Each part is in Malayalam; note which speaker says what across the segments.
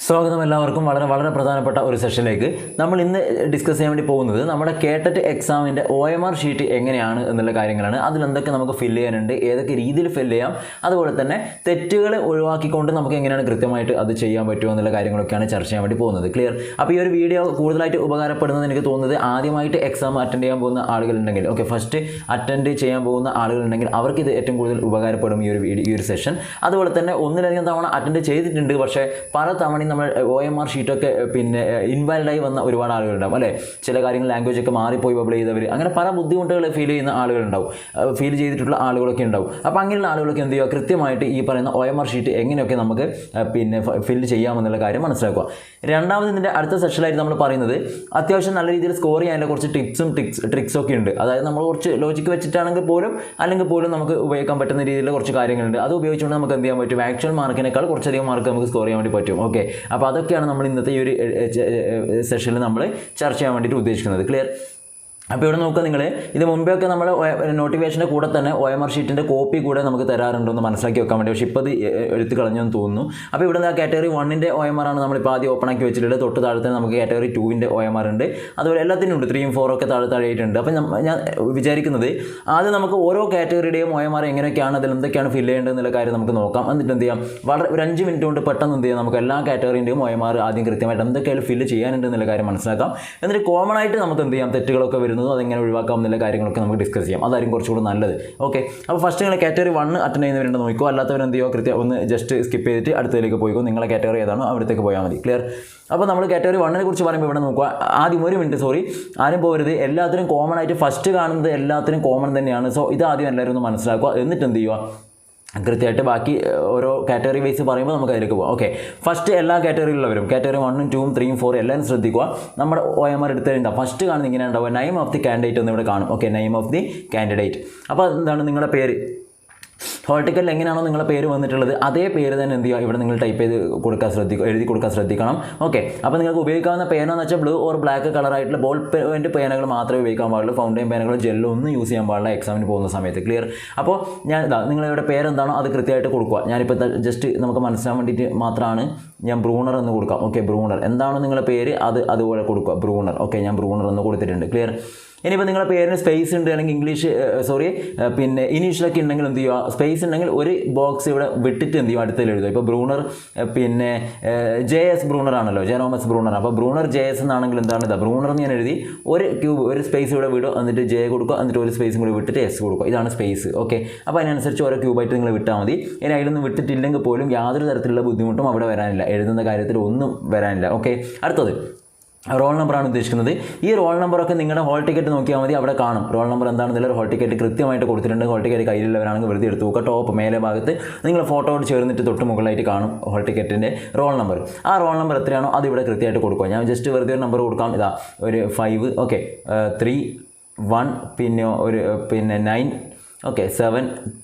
Speaker 1: സ്വാഗതം എല്ലാവർക്കും വളരെ പ്രധാനപ്പെട്ട ഒരു സെഷനിലേക്ക് നമ്മൾ ഇന്ന് ഡിസ്കസ് ചെയ്യാൻ വേണ്ടി പോകുന്നത് നമ്മുടെ കേട്ടറ്റ് എക്സാമിൻ്റെ OMR ഷീറ്റ് എങ്ങനെയാണ് എന്നുള്ള കാര്യങ്ങളാണ്. അതിലെന്തൊക്കെ നമുക്ക് ഫില്ല് ചെയ്യാനുണ്ട്, ഏതൊക്കെ രീതിയിൽ ഫില്ല് ചെയ്യാം, അതുപോലെ തന്നെ തെറ്റുകൾ ഒഴിവാക്കിക്കൊണ്ട് നമുക്ക് എങ്ങനെയാണ് കൃത്യമായിട്ട് അത് ചെയ്യാൻ പറ്റുമോ എന്നുള്ള കാര്യങ്ങളൊക്കെയാണ് ചർച്ച ചെയ്യാൻ വേണ്ടി പോകുന്നത്. ക്ലിയർ? അപ്പോൾ ഈ ഒരു വീഡിയോ കൂടുതലായിട്ട് ഉപകാരപ്പെടുന്നത് എനിക്ക് തോന്നുന്നത് ആദ്യമായിട്ട് എക്സാം അറ്റൻഡ് ചെയ്യാൻ പോകുന്ന ആളുകളുണ്ടെങ്കിൽ, ഓക്കെ, ഫസ്റ്റ് അറ്റൻഡ് ചെയ്യാൻ പോകുന്ന ആളുകളുണ്ടെങ്കിൽ അവർക്ക് ഇത് ഏറ്റവും കൂടുതൽ ഉപകാരപ്പെടും ഈ ഒരു സെഷൻ. അതുപോലെ തന്നെ ഒന്നിലധികം തവണ അറ്റൻഡ് ചെയ്തിട്ടുണ്ട്, പക്ഷേ പല തവണ നമ്മൾ OMR ഷീറ്റൊക്കെ പിന്നെ ഇൻവാലിഡായി വന്ന ഒരുപാട് ആളുകളുണ്ടാവും അല്ലേ. ചില കാര്യങ്ങൾ ലാംഗ്വേജ് ഒക്കെ മാറിപ്പോയി ബബിൾ ചെയ്തവർ, അങ്ങനെ പല ബുദ്ധിമുട്ടുകൾ ഫീൽ ചെയ്യുന്ന ആളുകളുണ്ടാവും, ഫീൽ ചെയ്തിട്ടുള്ള ആളുകളൊക്കെ ഉണ്ടാവും. അപ്പോൾ അങ്ങനെയുള്ള ആളുകളൊക്കെ എന്ത് ചെയ്യുക, കൃത്യമായിട്ട് ഈ പറയുന്ന OMR ഷീറ്റ് എങ്ങനെയൊക്കെ നമുക്ക് പിന്നെ ഫില്ല് ചെയ്യാമെന്നുള്ള കാര്യം മനസ്സിലാക്കുക. രണ്ടാമത് ഇതിൻ്റെ അടുത്ത സെഷനിലായിട്ട് നമ്മൾ പറയുന്നത് അത്യാവശ്യം നല്ല രീതിയിൽ സ്കോർ ചെയ്യാനുള്ള കുറച്ച് ടിപ്സും ട്രിക്സും ഒക്കെ ഉണ്ട്. അതായത് നമ്മൾ കുറച്ച് ലോജിക്ക് വെച്ചിട്ടാണെങ്കിൽ പോലും അല്ലെങ്കിൽ പോലും നമുക്ക് ഉപയോഗിക്കാൻ പറ്റുന്ന രീതിയിലുള്ള കുറച്ച് കാര്യങ്ങളുണ്ട്. അത് ഉപയോഗിച്ചുകൊണ്ട് നമുക്ക് എന്ത് ചെയ്യാൻ പറ്റും, ആക്ച്വൽ മാർക്കിനേക്കാൾ കുറച്ചധികം മാർക്ക് നമുക്ക് സ്കോർ ചെയ്യാൻ വേണ്ടി പറ്റും. ഓക്കെ, അപ്പോൾ അതൊക്കെയാണ് നമ്മൾ ഇന്നത്തെ ഈ ഒരു സെഷനിൽ നമ്മൾ ചർച്ച ചെയ്യാൻ വേണ്ടിയിട്ട് ഉദ്ദേശിക്കുന്നത്. ക്ലിയർ? അപ്പോൾ ഇവിടെ നോക്കുക, നിങ്ങൾ ഇത് മുമ്പെയൊക്കെ നമ്മൾ നോട്ടിഫിക്കേഷൻ്റെ കൂടെ തന്നെ OMR ഷീറ്റിൻ്റെ കോപ്പി കൂടെ നമുക്ക് തരാറുണ്ടെന്ന് മനസ്സിലാക്കി വെക്കാൻ വേണ്ടി, പക്ഷേ ഇപ്പോൾ അത് എടുത്ത് കളഞ്ഞെന്ന് തോന്നുന്നു. അപ്പോൾ ഇവിടെ നിന്ന് കാറ്റഗറി 1ൻ്റെ OMR ആണ് നമ്മളിപ്പോൾ ആദ്യം ഓപ്പൺ ആക്കി വെച്ചിട്ടുള്ളത്. തൊട്ട് താഴത്തെ നമുക്ക് കാറ്റഗറി 2ൻ്റെ OMR ഉണ്ട്, അതുപോലെ എല്ലാത്തിനും ഉണ്ട്, 3 4 ഒക്കെ താഴെയായിട്ടുണ്ട്. അപ്പോൾ ഞാൻ വിചാരിക്കുന്നത് ആദ്യം നമുക്ക് ഓരോ കാറ്റഗറിയുടെയും OMR എങ്ങനെയൊക്കെയാണ്, അതിൽ എന്തൊക്കെയാണ് ഫില്ല് ചെയ്യേണ്ടത് എന്നുള്ള കാര്യം നമുക്ക് നോക്കാം. എന്നിട്ട് എന്ത് ചെയ്യാം, വളരെ ഒരു 5 മിനിറ്റ് കൊണ്ട് പെട്ടെന്ന് എന്ത് ചെയ്യാം, നമുക്ക് എല്ലാ കാറ്റഗറിൻ്റെയും OMR ആദ്യം കൃത്യമായിട്ട് എന്തൊക്കെയാണ് ഫില്ല് ചെയ്യാനുണ്ട് എന്നുള്ള കാര്യം മനസ്സിലാക്കാം. എന്നിട്ട് കോമൺ ആയിട്ട് നമുക്ക് എന്ത് ചെയ്യാം, തെറ്റുകളൊക്കെ വരുന്നത് അതെങ്ങനെ ഒഴിവാക്കാം എന്നുള്ള കാര്യങ്ങളൊക്കെ നമുക്ക് ഡിസ്കസ് ചെയ്യാം. അതായിരിക്കും കുറച്ചുകൂടി നല്ലത്. ഓക്കെ, അപ്പോൾ ഫസ്റ്റ് നിങ്ങൾ കാറ്റഗറി 1 അറ്റൻഡ് ചെയ്യുന്നവരുണ്ട് നോക്കിക്കോ, അല്ലാത്തവർ എന്ത് ചെയ്യുക, കൃത്യം ഒന്ന് ജസ്റ്റ് സ്കിപ്പ് ചെയ്തിട്ട് അടുത്തതിലേക്ക് പോയിക്കോ. നിങ്ങളെ കാറ്റഗറി ഏതാണോ അവിടത്തേക്ക് പോയാൽ മതി. ക്ലിയർ? അപ്പോൾ നമ്മൾ കാറ്റഗറി 1നെ കുറിച്ച് പറയുമ്പോൾ ഇവിടെ നോക്കുക, ആദ്യം ഒരു മിനിറ്റ് ആരും പോകരുത്. എല്ലാത്തിനും കോമൺ ആയിട്ട് ഫസ്റ്റ് കാണുന്നത് എല്ലാത്തിനും കോമൺ തന്നെയാണ്. സോ ഇത് ആദ്യം എല്ലാവരും ഒന്ന് മനസ്സിലാക്കുക. എന്നിട്ട് എന്ത് ചെയ്യുക, കൃത്യമായിട്ട് ബാക്കി ഓരോ കാറ്റഗറി വൈസ് പറയുമ്പോൾ നമുക്ക് അതിലേക്ക് പോകാം. ഓക്കെ, ഫസ്റ്റ് എല്ലാ കാറ്റഗറിയിലുള്ളവരും കാറ്റഗറി 1 2 3 4 എല്ലാവരും ശ്രദ്ധിക്കുക. നമ്മുടെ OMR എടുത്തതിൻ്റെ ഫസ്റ്റ് കാണുന്നത് ഇങ്ങനെ ഉണ്ടാവുക, നെയിം ഓഫ് ദി കാൻഡിഡേറ്റ് എന്ന് ഇവിടെ കാണും. Okay, name of the candidate. അപ്പോൾ എന്താണ് നിങ്ങളുടെ പേര്, ഹോൾ ടിക്കറ്റിൽ എങ്ങനെയാണോ നിങ്ങളുടെ പേര് വന്നിട്ടുള്ളത് അതേ പേര് തന്നെ എന്ത് ചെയ്യുക, ഇവിടെ നിങ്ങൾ ടൈപ്പ് ചെയ്ത് എഴുതി കൊടുക്കാൻ ശ്രദ്ധിക്കണം. ഓക്കെ, അപ്പോൾ നിങ്ങൾക്ക് ഉപയോഗിക്കാവുന്ന പേനെന്ന് വെച്ചാൽ ബ്ലൂ ഓർ ബ്ലാക്ക് കളറായിട്ടുള്ള ബോൾ പെയിൻറ്റ് പേനകൾ മാത്രമേ ഉപയോഗിക്കാൻ പാടുള്ളൂ. ഫൗണ്ടൈൻ പേനകളോ ജെല്ലോ ഒന്നും യൂസ് ചെയ്യാൻ പാടില്ല എക്സാമിന് പോകുന്ന സമയത്ത്. ക്ലിയർ? അപ്പോൾ നിങ്ങളുടെ പേരെന്താണോ അത് കൃത്യമായിട്ട് കൊടുക്കുക. ഞാനിപ്പോൾ ജസ്റ്റ് നമുക്ക് മനസ്സിലാൻ വേണ്ടിയിട്ട് മാത്രമാണ് ഞാൻ ബ്രൂണർ എന്ന് കൊടുക്കാം. ഓക്കെ, ബ്രൂണർ എന്താണോ നിങ്ങളുടെ പേര് അതുപോലെ കൊടുക്കുക, ബ്രൂണർ. ഓക്കെ, ഞാൻ ബ്രൂണർ എന്ന് കൊടുത്തിട്ടുണ്ട്. ക്ലിയർ? ഇനിയിപ്പോൾ നിങ്ങളുടെ പേരിന് സ്പേസ് ഉണ്ട്, അല്ലെങ്കിൽ പിന്നെ ഇനീഷ്യലൊക്കെ ഉണ്ടെങ്കിൽ എന്ത് ചെയ്യുക, സ്പേസ് ഉണ്ടെങ്കിൽ ഒരു ബോക്സ് ഇവിടെ വിട്ടിട്ട് എന്ത് ചെയ്യും, അടുത്തതിൽ എഴുതുക. ഇപ്പോൾ ബ്രൂണർ പിന്നെ JS ബ്രൂണർ ആണല്ലോ, ജെറോമസ് ബ്രൂണർ. അപ്പോൾ ബ്രൂണർ JS എന്നാണെങ്കിൽ എന്താണ്, ഇതാ ബ്രൂണർ എന്ന് ഞാൻ എഴുതി, ഒരു ക്യൂബ് ഒരു സ്പേസ് ഇവിടെ വിടുക, എന്നിട്ട് J കൊടുക്കുക, എന്നിട്ട് ഒരു സ്പേസും കൂടി വിട്ടിട്ട് S കൊടുക്കുക. ഇതാണ് സ്പേസ്. ഓക്കെ, അപ്പോൾ അതിനനുസരിച്ച് ഓരോ ക്യൂബായിട്ട് നിങ്ങൾ വിട്ടാൽ മതി. ഇനി അതിലൊന്നും വിട്ടിട്ടില്ലെങ്കിൽ പോലും യാതൊരു തരത്തിലുള്ള ബുദ്ധിമുട്ടും അവിടെ വരാനില്ല, എഴുതുന്ന കാര്യത്തിൽ ഒന്നും വരാനില്ല. ഓക്കെ, അടുത്തത് റോൾ നമ്പറാണ് ഉദ്ദേശിക്കുന്നത്. ഈ റോൾ നമ്പറൊക്കെ നിങ്ങളുടെ ഹോൾ ടിക്കറ്റ് നോക്കിയാൽ മതി, അവിടെ കാണും റോൾ നമ്പർ എന്താണെന്നുള്ള ഹോൾ ടിക്കറ്റ് കൃത്യമായിട്ട് കൊടുത്തിട്ടുണ്ട്. ഹോൾ ടിക്കറ്റ് കയ്യിലുള്ളവരാണെങ്കിൽ വെറുതെ എടുത്ത് നോക്കുക. ടോപ്പ് മേലെ ഭാഗത്ത് നിങ്ങൾ ഫോട്ടോയോട് ചേർന്നിട്ട് തൊട്ട് മുകളിലായിട്ട് കാണും ഹോൾ ടിക്കറ്റിൻ്റെ റോൾ നമ്പർ. ആ റോൾ നമ്പർ എത്രയാണോ അത് ഇവിടെ കൃത്യമായിട്ട് കൊടുക്കുക. ഞാൻ ജസ്റ്റ് വെറുതെ ഒരു നമ്പർ കൊടുക്കാം, ഇതാ ഒരു 5, ഓക്കെ, 3 1 പിന്നെ 9, ഓക്കെ, 7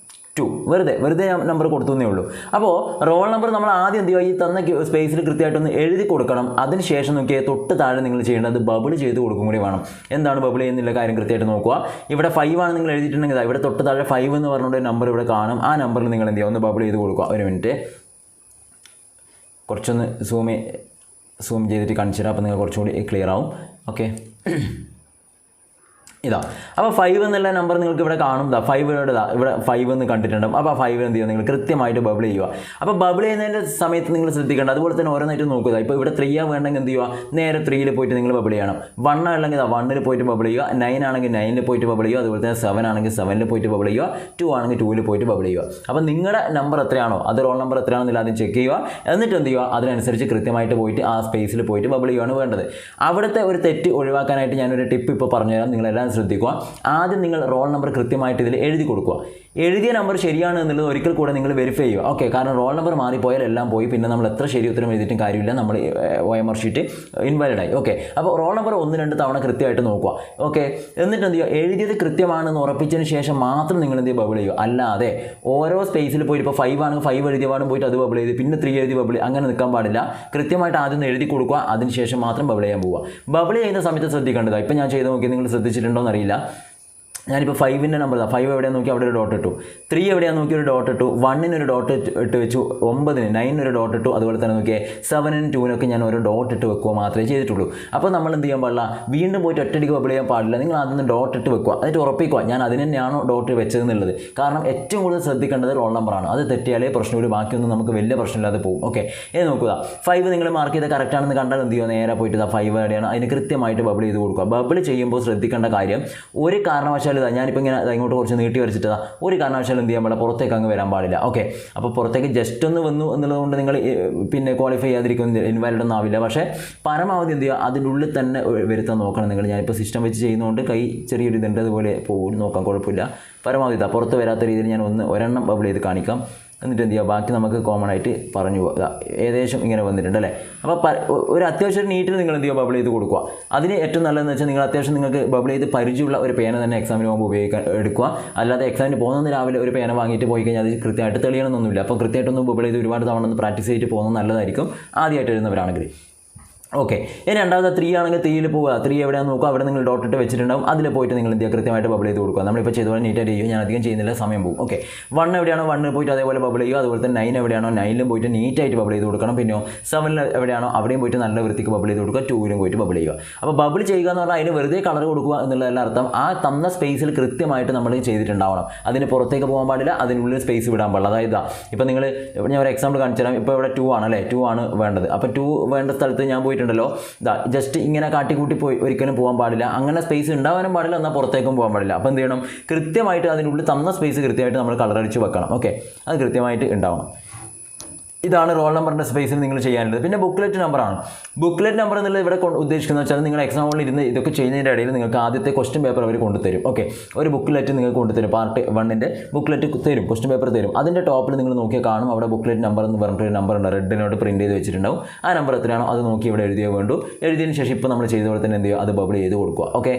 Speaker 1: 2, വെറുതെ ഞാൻ നമ്പർ കൊടുത്തേ ഉള്ളൂ. അപ്പോൾ റോൾ നമ്പർ നമ്മൾ ആദ്യം എന്ത് ചെയ്യുക, ഈ തന്ന സ്പേസിൽ കൃത്യമായിട്ടൊന്ന് എഴുതി കൊടുക്കണം. അതിനുശേഷം നോക്കിയാൽ തൊട്ട് താഴെ നിങ്ങൾ ചെയ്യേണ്ടത് ബബിൾ ചെയ്ത് കൊടുക്കും കൂടി വേണം. എന്താണ് ബബിൾ ചെയ്യുന്നുള്ള കാര്യം കൃത്യമായിട്ട് നോക്കുക. ഇവിടെ 5 ആണ് നിങ്ങൾ എഴുതിയിട്ടുണ്ടെങ്കിൽ ഇവിടെ തൊട്ട് താഴെ 5 എന്ന് പറഞ്ഞുകൊണ്ട് നമ്പർ ഇവിടെ കാണും. ആ നമ്പറിൽ നിങ്ങൾ എന്ത് ചെയ്യുക, ഒന്ന് ബബിൾ ചെയ്ത് കൊടുക്കുക. ഒരു മിനിറ്റ്, കുറച്ചൊന്ന് സൂം ചെയ്തിട്ട് കാണിച്ചു തരാം, അപ്പോൾ നിങ്ങൾ കുറച്ചുകൂടി ക്ലിയർ ആവും. ഓക്കെ, ഇതാ അപ്പോൾ 5 എന്നുള്ള നമ്പർ നിങ്ങൾക്ക് ഇവിടെ കാണും. 5 ഇവിടെ 5 എന്ന് കണ്ടിട്ടുണ്ടാകും. അപ്പോൾ 5 എന്ത് ചെയ്യുക, നിങ്ങൾ കൃത്യമായിട്ട് ബബിൾ ചെയ്യുക. അപ്പോൾ ബബിൾ ചെയ്യുന്നതിൻ്റെ സമയത്ത് നിങ്ങൾ ശ്രദ്ധിക്കേണ്ട, അതുപോലെ തന്നെ ഓരോന്നായിട്ട് നോക്കുക. ഇപ്പോൾ ഇവിടെ 3 വേണമെങ്കിൽ എന്ത് ചെയ്യുക, നേരെ 3ൽ പോയിട്ട് നിങ്ങൾ ബബിൾ ചെയ്യണം. 1 ആണെങ്കിൽ 1ൽ പോയിട്ട് ബബിൾ ചെയ്യുക, 9 ആണെങ്കിൽ 9ൽ പോയിട്ട് ബബിൾ ചെയ്യുക, അതുപോലെ തന്നെ 7 ആണെങ്കിൽ 7ൽ പോയിട്ട് ബബിൾ ചെയ്യുക, 2 ആണെങ്കിൽ 2ൽ പോയിട്ട് ബബിൾ ചെയ്യുക. അപ്പോൾ നിങ്ങളുടെ നമ്പർ എത്രയാണോ അത് റോൾ നമ്പർ എത്രയാണെന്നില്ല ആദ്യം ചെക്ക് ചെയ്യുക. എന്നിട്ട് എന്ത് ചെയ്യുക, അതിനനുസരിച്ച് കൃത്യമായിട്ട് പോയിട്ട് ആ സ്പേസിൽ പോയിട്ട് ബബിൾ ചെയ്യുകയാണ് വേണ്ടത്. അവിടുത്തെ ഒരു തെറ്റ് ഒഴിവാക്കാനായിട്ട് ഞാനൊരു ടിപ്പ് ഇപ്പോൾ പറഞ്ഞുതരാം, നിങ്ങളെല്ലാം ശ്രദ്ധിക്കുക. ആദ്യം നിങ്ങൾ റോൾ നമ്പർ കൃത്യമായിട്ട് ഇതിൽ എഴുതി കൊടുക്കുക. എഴുതിയ നമ്പർ ശരിയാണ് എന്നുള്ളത് ഒരിക്കൽ കൂടെ നിങ്ങൾ വെരിഫൈ ചെയ്യുക. ഓക്കെ, കാരണം റോൾ നമ്പർ മാറിപ്പോയാൽ എല്ലാം പോയി, പിന്നെ നമ്മൾ എത്ര ശരി ഉത്തരം എഴുതിയിട്ടും കാര്യമില്ല, നമ്മൾ OMR ഷീറ്റ് ഇൻവാലിഡായി. ഓക്കെ, അപ്പോൾ റോൾ നമ്പർ 1 2 തവണ കൃത്യമായിട്ട് നോക്കുക. ഓക്കെ, എന്നിട്ട് എന്ത് ചെയ്യുക, എഴുതിയത് കൃത്യമാണെന്ന് ഉറപ്പിച്ചതിന് ശേഷം മാത്രം നിങ്ങൾ എന്ത് ചെയ്യുക, ബബിൾ ചെയ്യുക. അല്ലാതെ ഓരോ സ്പേസിൽ പോയിട്ട് ഇപ്പോൾ 5 ആണെങ്കിൽ 5 എഴുതിയ പാടും പോയിട്ട് അത് ബബിൾ ചെയ്ത് പിന്നെ 3 എഴുതി ബബിൾ അങ്ങനെ നിൽക്കാൻ പാടില്ല. കൃത്യമായിട്ട് ആദ്യം എഴുതി കൊടുക്കുക, അതിനുശേഷം മാത്രം ബബിൾ ചെയ്യാൻ പോവുക. ബബിൾ ചെയ്യുന്ന സമയത്ത് ശ്രദ്ധിക്കേണ്ടതാണ്. ഇപ്പോൾ ഞാൻ ചെയ്ത് നോക്കി, നിങ്ങൾ ശ്രദ്ധിച്ചിട്ടുണ്ടോ എന്നറിയില്ല. ഞാനിപ്പോൾ 5ൻ്റെ നമ്പർ 5 എവിടെയാണെന്ന് നോക്കി അവിടെ ഒരു ഡോട്ട് ഇട്ടു, 3 എവിടെയാണെന്ന് നോക്കി ഒരു ഡോട്ട് ഇട്ടു, 1-ന് ഒരു ഡോട്ട് ഇട്ട് വെച്ചു, 9-ന് 9-ന് ഒരു ഡോട്ട് ഇട്ടു, അതുപോലെ തന്നെ നോക്കിയേ 7-നും 2-നൊക്കെ ഞാൻ ഒരു ഡോട്ട് ഇട്ട് വെക്കുക മാത്രമേ ചെയ്തിട്ടുള്ളൂ. അപ്പോൾ നമ്മൾ എന്ത് ചെയ്യാൻ പാടില്ല, വീണ്ടും പോയിട്ട് ഒറ്റയടിക്ക് ബബിൾ ചെയ്യാൻ പാടില്ല. നിങ്ങൾ അതിന് ഡോട്ട് ഇട്ട് വെക്കുക, എന്നിട്ട് ഉറപ്പിക്കുക ഞാൻ അതിന് തന്നെയാണോ ഡോട്ട് വെച്ചതെന്നുള്ളത്. കാരണം ഏറ്റവും കൂടുതൽ ശ്രദ്ധിക്കേണ്ടത് റോൾ നമ്പറാണ്. അത് തെറ്റിയാലേ പ്രശ്നമില്ല, ബാക്കിയൊന്നും നമുക്ക് വലിയ പ്രശ്നമില്ലാതെ പോകും. ഓക്കെ, ഇനി നോക്കുക 5 നിങ്ങൾ മാർക്ക് ചെയ്ത് കറക്റ്റ് ആണെന്ന് കണ്ടാൽ എന്ത് ചെയ്യുക, നേരെ പോയിട്ട് 5 എവിടെയാണ് അതിന് കൃത്യമായിട്ട് ബബിൾ ചെയ്ത് കൊടുക്കുക. ബബിൾ ചെയ്യുമ്പോൾ ശ്രദ്ധിക്കേണ്ട കാര്യം, ഒരു കാരണവശാലും ഞാനിപ്പോൾ ഇങ്ങനെ ഇങ്ങോട്ട് കുറച്ച് നീട്ടി വരച്ചിട്ടതാ, ഒരു കാരണവശാലും എന്ത് ചെയ്യാൻ പാടില്ല, പുറത്തേക്ക് അങ്ങ് വരാൻ പാടില്ല. ഓക്കെ, അപ്പോൾ പുറത്തേക്ക് ജസ്റ്റ് ഒന്ന് വന്നു എന്നുള്ളതുകൊണ്ട് നിങ്ങൾ പിന്നെ ക്വാളിഫൈ ചെയ്യാതിരിക്കുന്ന ഇൻവാലിഡ് ഒന്നും ആവില്ല. പക്ഷേ പരമാവധി എന്ത് ചെയ്യുക, അതിൻ്റെ ഉള്ളിൽ തന്നെ വരുത്താൻ നോക്കണം നിങ്ങൾ. ഞാനിപ്പോൾ സിസ്റ്റം വെച്ച് ചെയ്യുന്നതുകൊണ്ട് കൈ ചെറിയൊരു ഇതുണ്ട്, അതുപോലെ പോകും, നോക്കാം, കുഴപ്പമില്ല. പരമാവധി പുറത്ത് വരാത്ത രീതിയിൽ ഞാൻ ഒരെണ്ണം ബബിൾ ചെയ്ത് കാണിക്കാം. എന്നിട്ട് എന്ത് ചെയ്യുക, ബാക്കി നമുക്ക് കോമൺ ആയിട്ട് പറഞ്ഞു പോകുക. ഏകദേശം ഇങ്ങനെ വന്നിട്ടുണ്ട് അല്ലേ. അപ്പോൾ ഒരു അത്യാവശ്യം നീറ്റിൽ നിങ്ങൾ എന്ത് ചെയ്യുക, ബബിൾ ചെയ്ത് കൊടുക്കുക. അതിന് ഏറ്റവും നല്ലതെന്ന് വെച്ചാൽ നിങ്ങൾ അത്യാവശ്യം നിങ്ങൾക്ക് ബബിൾ ചെയ്ത് പരിചയമുള്ള ഒരു പേന തന്നെ എക്സാമിന് പോകുമ്പോൾ എടുക്കുക. അല്ലാതെ എക്സാമിന് പോകുന്ന രാവിലെ ഒരു പേന വാങ്ങിയിട്ട് പോയി കഴിഞ്ഞാൽ അത് കൃത്യമായിട്ട് തെളിയണമെന്നൊന്നുമില്ല. അപ്പോൾ കൃത്യമായിട്ടൊന്നും ബബിൾ ചെയ്ത് ഒരുപാട് തവണ ഒന്ന് പ്രാക്ടീസ് ചെയ്തിട്ട് പോകുന്നത് നല്ലതായിരിക്കും ആദ്യമായിട്ട് എഴുതുന്നവരാണെങ്കിൽ. ഓക്കെ, ഇനി രണ്ടാമത്തെ 3 ആണെങ്കിൽ 3ൽ പോവുക. 3 എവിടെയാണെന്ന് നോക്കുക, അവിടെ നിങ്ങൾ ഡോട്ട് ഇട്ട് വെച്ചിട്ടുണ്ടാവും, അതിൽ പോയിട്ട് നിങ്ങൾ എന്ത് ചെയ്യുക, കൃത്യമായിട്ട് ബബിൾ ചെയ്ത് കൊടുക്കുക. നമ്മളിപ്പോൾ ചെയ്തപോലെ നീറ്റായിട്ട് ചെയ്യും, ഞാൻ അധികം ചെയ്യുന്നില്ല, സമയം പോകും. ഓക്കെ, 1 എവിടെയാണോ 1 പോയിട്ട് അതേപോലെ ബബിൾ ചെയ്യുക. അതുപോലെ തന്നെ 9 എവിടെയാണോ 9ലും പോയിട്ട് നീറ്റായിട്ട് ബബിൾ ചെയ്ത് കൊടുക്കണം. പിന്നെ 7 എവിടെയാണോ അവിടെയും പോയിട്ട് നല്ല വൃത്തിക്ക് ബബിൾ ചെയ്ത് കൊടുക്കുക. 2ലും പോയിട്ട് ബബിൾ ചെയ്യുക. അപ്പോൾ ബബിൾ ചെയ്യുക എന്ന് പറഞ്ഞാൽ അതിന് വെറുതെ കളർ കൊടുക്കുക എന്നുള്ളതല്ല അർത്ഥം, ആ തന്ന സ്പേസിൽ കൃത്യമായിട്ട് നമ്മൾ ചെയ്തിട്ടുണ്ടാവണം. അതിന് പുറത്തേക്ക് പോകാൻ പാടില്ല, അതിനുള്ളിൽ സ്പേസ് വിടാൻ പാടില്ല. അതായത് ഇപ്പോൾ നിങ്ങൾ, ഞാൻ ഒരു എക്സാമ്പിൾ കാണിച്ചു തരാം. ഇപ്പോൾ ഇവിടെ 2 ആണ് അല്ലേ, 2 ആണ് വേണ്ടത്. അപ്പോൾ 2 വേണ്ട സ്ഥലത്ത് ഞാൻ പോയിട്ടുണ്ടല്ലോ, ജസ്റ്റ് ഇങ്ങനെ കാട്ടിക്കൂട്ടി പോയി ഒരിക്കലും പോകാൻ പാടില്ല. അങ്ങനെ സ്പേസ് ഉണ്ടാവാനും പാടില്ല, എന്നാൽ പുറത്തേക്കും പോകാൻ പാടില്ല. അപ്പോൾ എന്ത് ചെയ്യണം, കൃത്യമായിട്ട് അതിനുള്ളിൽ തന്ന സ്പേസ് കൃത്യമായിട്ട് നമ്മൾ കളർ അടിച്ച് വെക്കണം. ഓക്കെ, അത് കൃത്യമായിട്ട് ഉണ്ടാവണം. ഇതാണ് റോൾ നമ്പറിൻ്റെ സ്പേസിൽ നിങ്ങൾ ചെയ്യാനുള്ളത്. പിന്നെ ബുക്ക്ലെറ്റ് നമ്പറാണ്. ബുക്ക്ലെറ്റ് നമ്പർ എന്നുള്ളത് ഇവിടെ ഉദ്ദേശിക്കുന്നത് വെച്ചാൽ നിങ്ങൾ എക്സാം ഹോളിൽ ഇരുന്ന് ഇതൊക്കെ ചെയ്യുന്നതിൻ്റെ ഇടയിൽ നിങ്ങൾക്ക് ആദ്യത്തെ ക്വസ്റ്റ്യൻ പേപ്പർ അവർ കൊണ്ടുതരും. ഓക്കെ, ഒരു ബുക്ക്ലെറ്റ് നിങ്ങൾക്ക് കൊണ്ടുതരും, പാർട്ട് 1ൻ്റെ ബുക്ക്ലെറ്റ് തരും, ക്വസ്റ്റ്യൻ പേപ്പർ തരും. അതിൻ്റെ ടോപ്പിൽ നിങ്ങൾ നോക്കിയാൽ കാണും, അവിടെ ബുക്ക്ലെറ്റ് നമ്പർ എന്ന് പറഞ്ഞിട്ടൊരു നമ്പർ ഉണ്ട്, റെഡിനോട്ട് പ്രിൻറ്റ് ചെയ്ത് വെച്ചിട്ടുണ്ടാവും. ആ നമ്പർ എത്രയാണോ അത് നോക്കി ഇവിടെ എഴുതിയേ വേണ്ടു. എഴുതിയതിന് ശേഷം ഇപ്പോൾ നമ്മൾ ചെയ്ത പോലെ തന്നെ എന്ത് ചെയ്യുക, അത് ബബിൾ ചെയ്ത് കൊടുക്കുക. ഓക്കെ,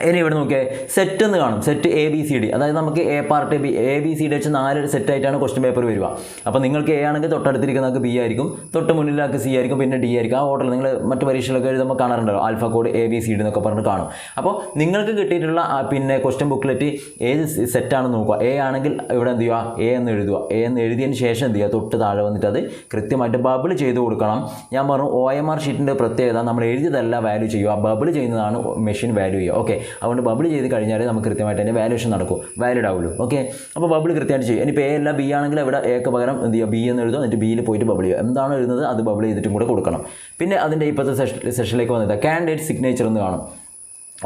Speaker 1: ഇനി ഇവിടെ നോക്കിയാൽ സെറ്റ് എന്ന് കാണും, സെറ്റ് ABCD. അതായത് നമുക്ക് A പാർട്ട് ABCD വെച്ച് 4 സെറ്റായിട്ടാണ് ക്വസ്റ്റ്യൻ പേപ്പർ വരിക. അപ്പോൾ നിങ്ങൾക്ക് A ആണെങ്കിൽ തൊട്ടടുത്തിരിക്കുന്നതൊക്കെ B ആയിരിക്കും, തൊട്ട് മുന്നിലാക്ക് C ആയിരിക്കും, പിന്നെ D ആയിരിക്കും. ആ ഓർഡറിൽ നിങ്ങൾ മറ്റ് പരീക്ഷകളൊക്കെ എഴുതുമ്പോൾ കാണാറുണ്ടല്ലോ, ആൽഫ കോഡ് ABCD എന്നൊക്കെ പറഞ്ഞ് കാണും. അപ്പോൾ നിങ്ങൾക്ക് കിട്ടിയിട്ടുള്ള പിന്നെ ക്വസ്റ്റ്യൻ ബുക്ക്ലെറ്റ് ഏത് സെറ്റാണെന്ന് നോക്കുക. A ആണെങ്കിൽ ഇവിടെ എന്ത് ചെയ്യുക, A എന്ന് എഴുതുക. A എന്ന് എഴുതിയതിന് ശേഷം എന്ത് ചെയ്യുക, തൊട്ട് താഴെ വന്നിട്ട് അത് കൃത്യമായിട്ട് ബബിൾ ചെയ്ത് കൊടുക്കണം. ഞാൻ പറഞ്ഞു OMR ഷീറ്റിൻ്റെ പ്രത്യേകത, നമ്മൾ എഴുതിയതല്ല വാല്യൂ ചെയ്യുക, ബബിൾ ചെയ്യുന്നതാണ് മെഷീൻ വാല്യൂ ചെയ്യുക. ഓക്കെ, അതുകൊണ്ട് ബബിൾ ചെയ്ത് കഴിഞ്ഞാൽ നമുക്ക് കൃത്യമായിട്ട് അതിൻ്റെ വാല്യൂഷൻ നടക്കും, വാലിഡ് ആവുള്ളൂ. ഓക്കെ, അപ്പോൾ ബബിൾ കൃത്യമായിട്ട് ചെയ്യും. ഇനിയിപ്പോൾ A അല്ല B ആണെങ്കിൽ ഇവിടെ Aക്ക് പകരം എന്ത് ചെയ്യുക, B എന്ന് എഴുതുക, എന്നിട്ട് Bയിൽ പോയിട്ട് ബബിൾ ചെയ്യുക. എന്താണ് എഴുതുന്നത് അത് ബബിൾ ചെയ്തിട്ടും കൂടെ കൊടുക്കണം. പിന്നെ അതിൻ്റെ ഇപ്പോഴത്തെ സെഷനിലേക്ക് വന്നിട്ട് കാൻഡിഡേറ്റ് സിഗ്നേച്ചർ എന്ന് കാണും.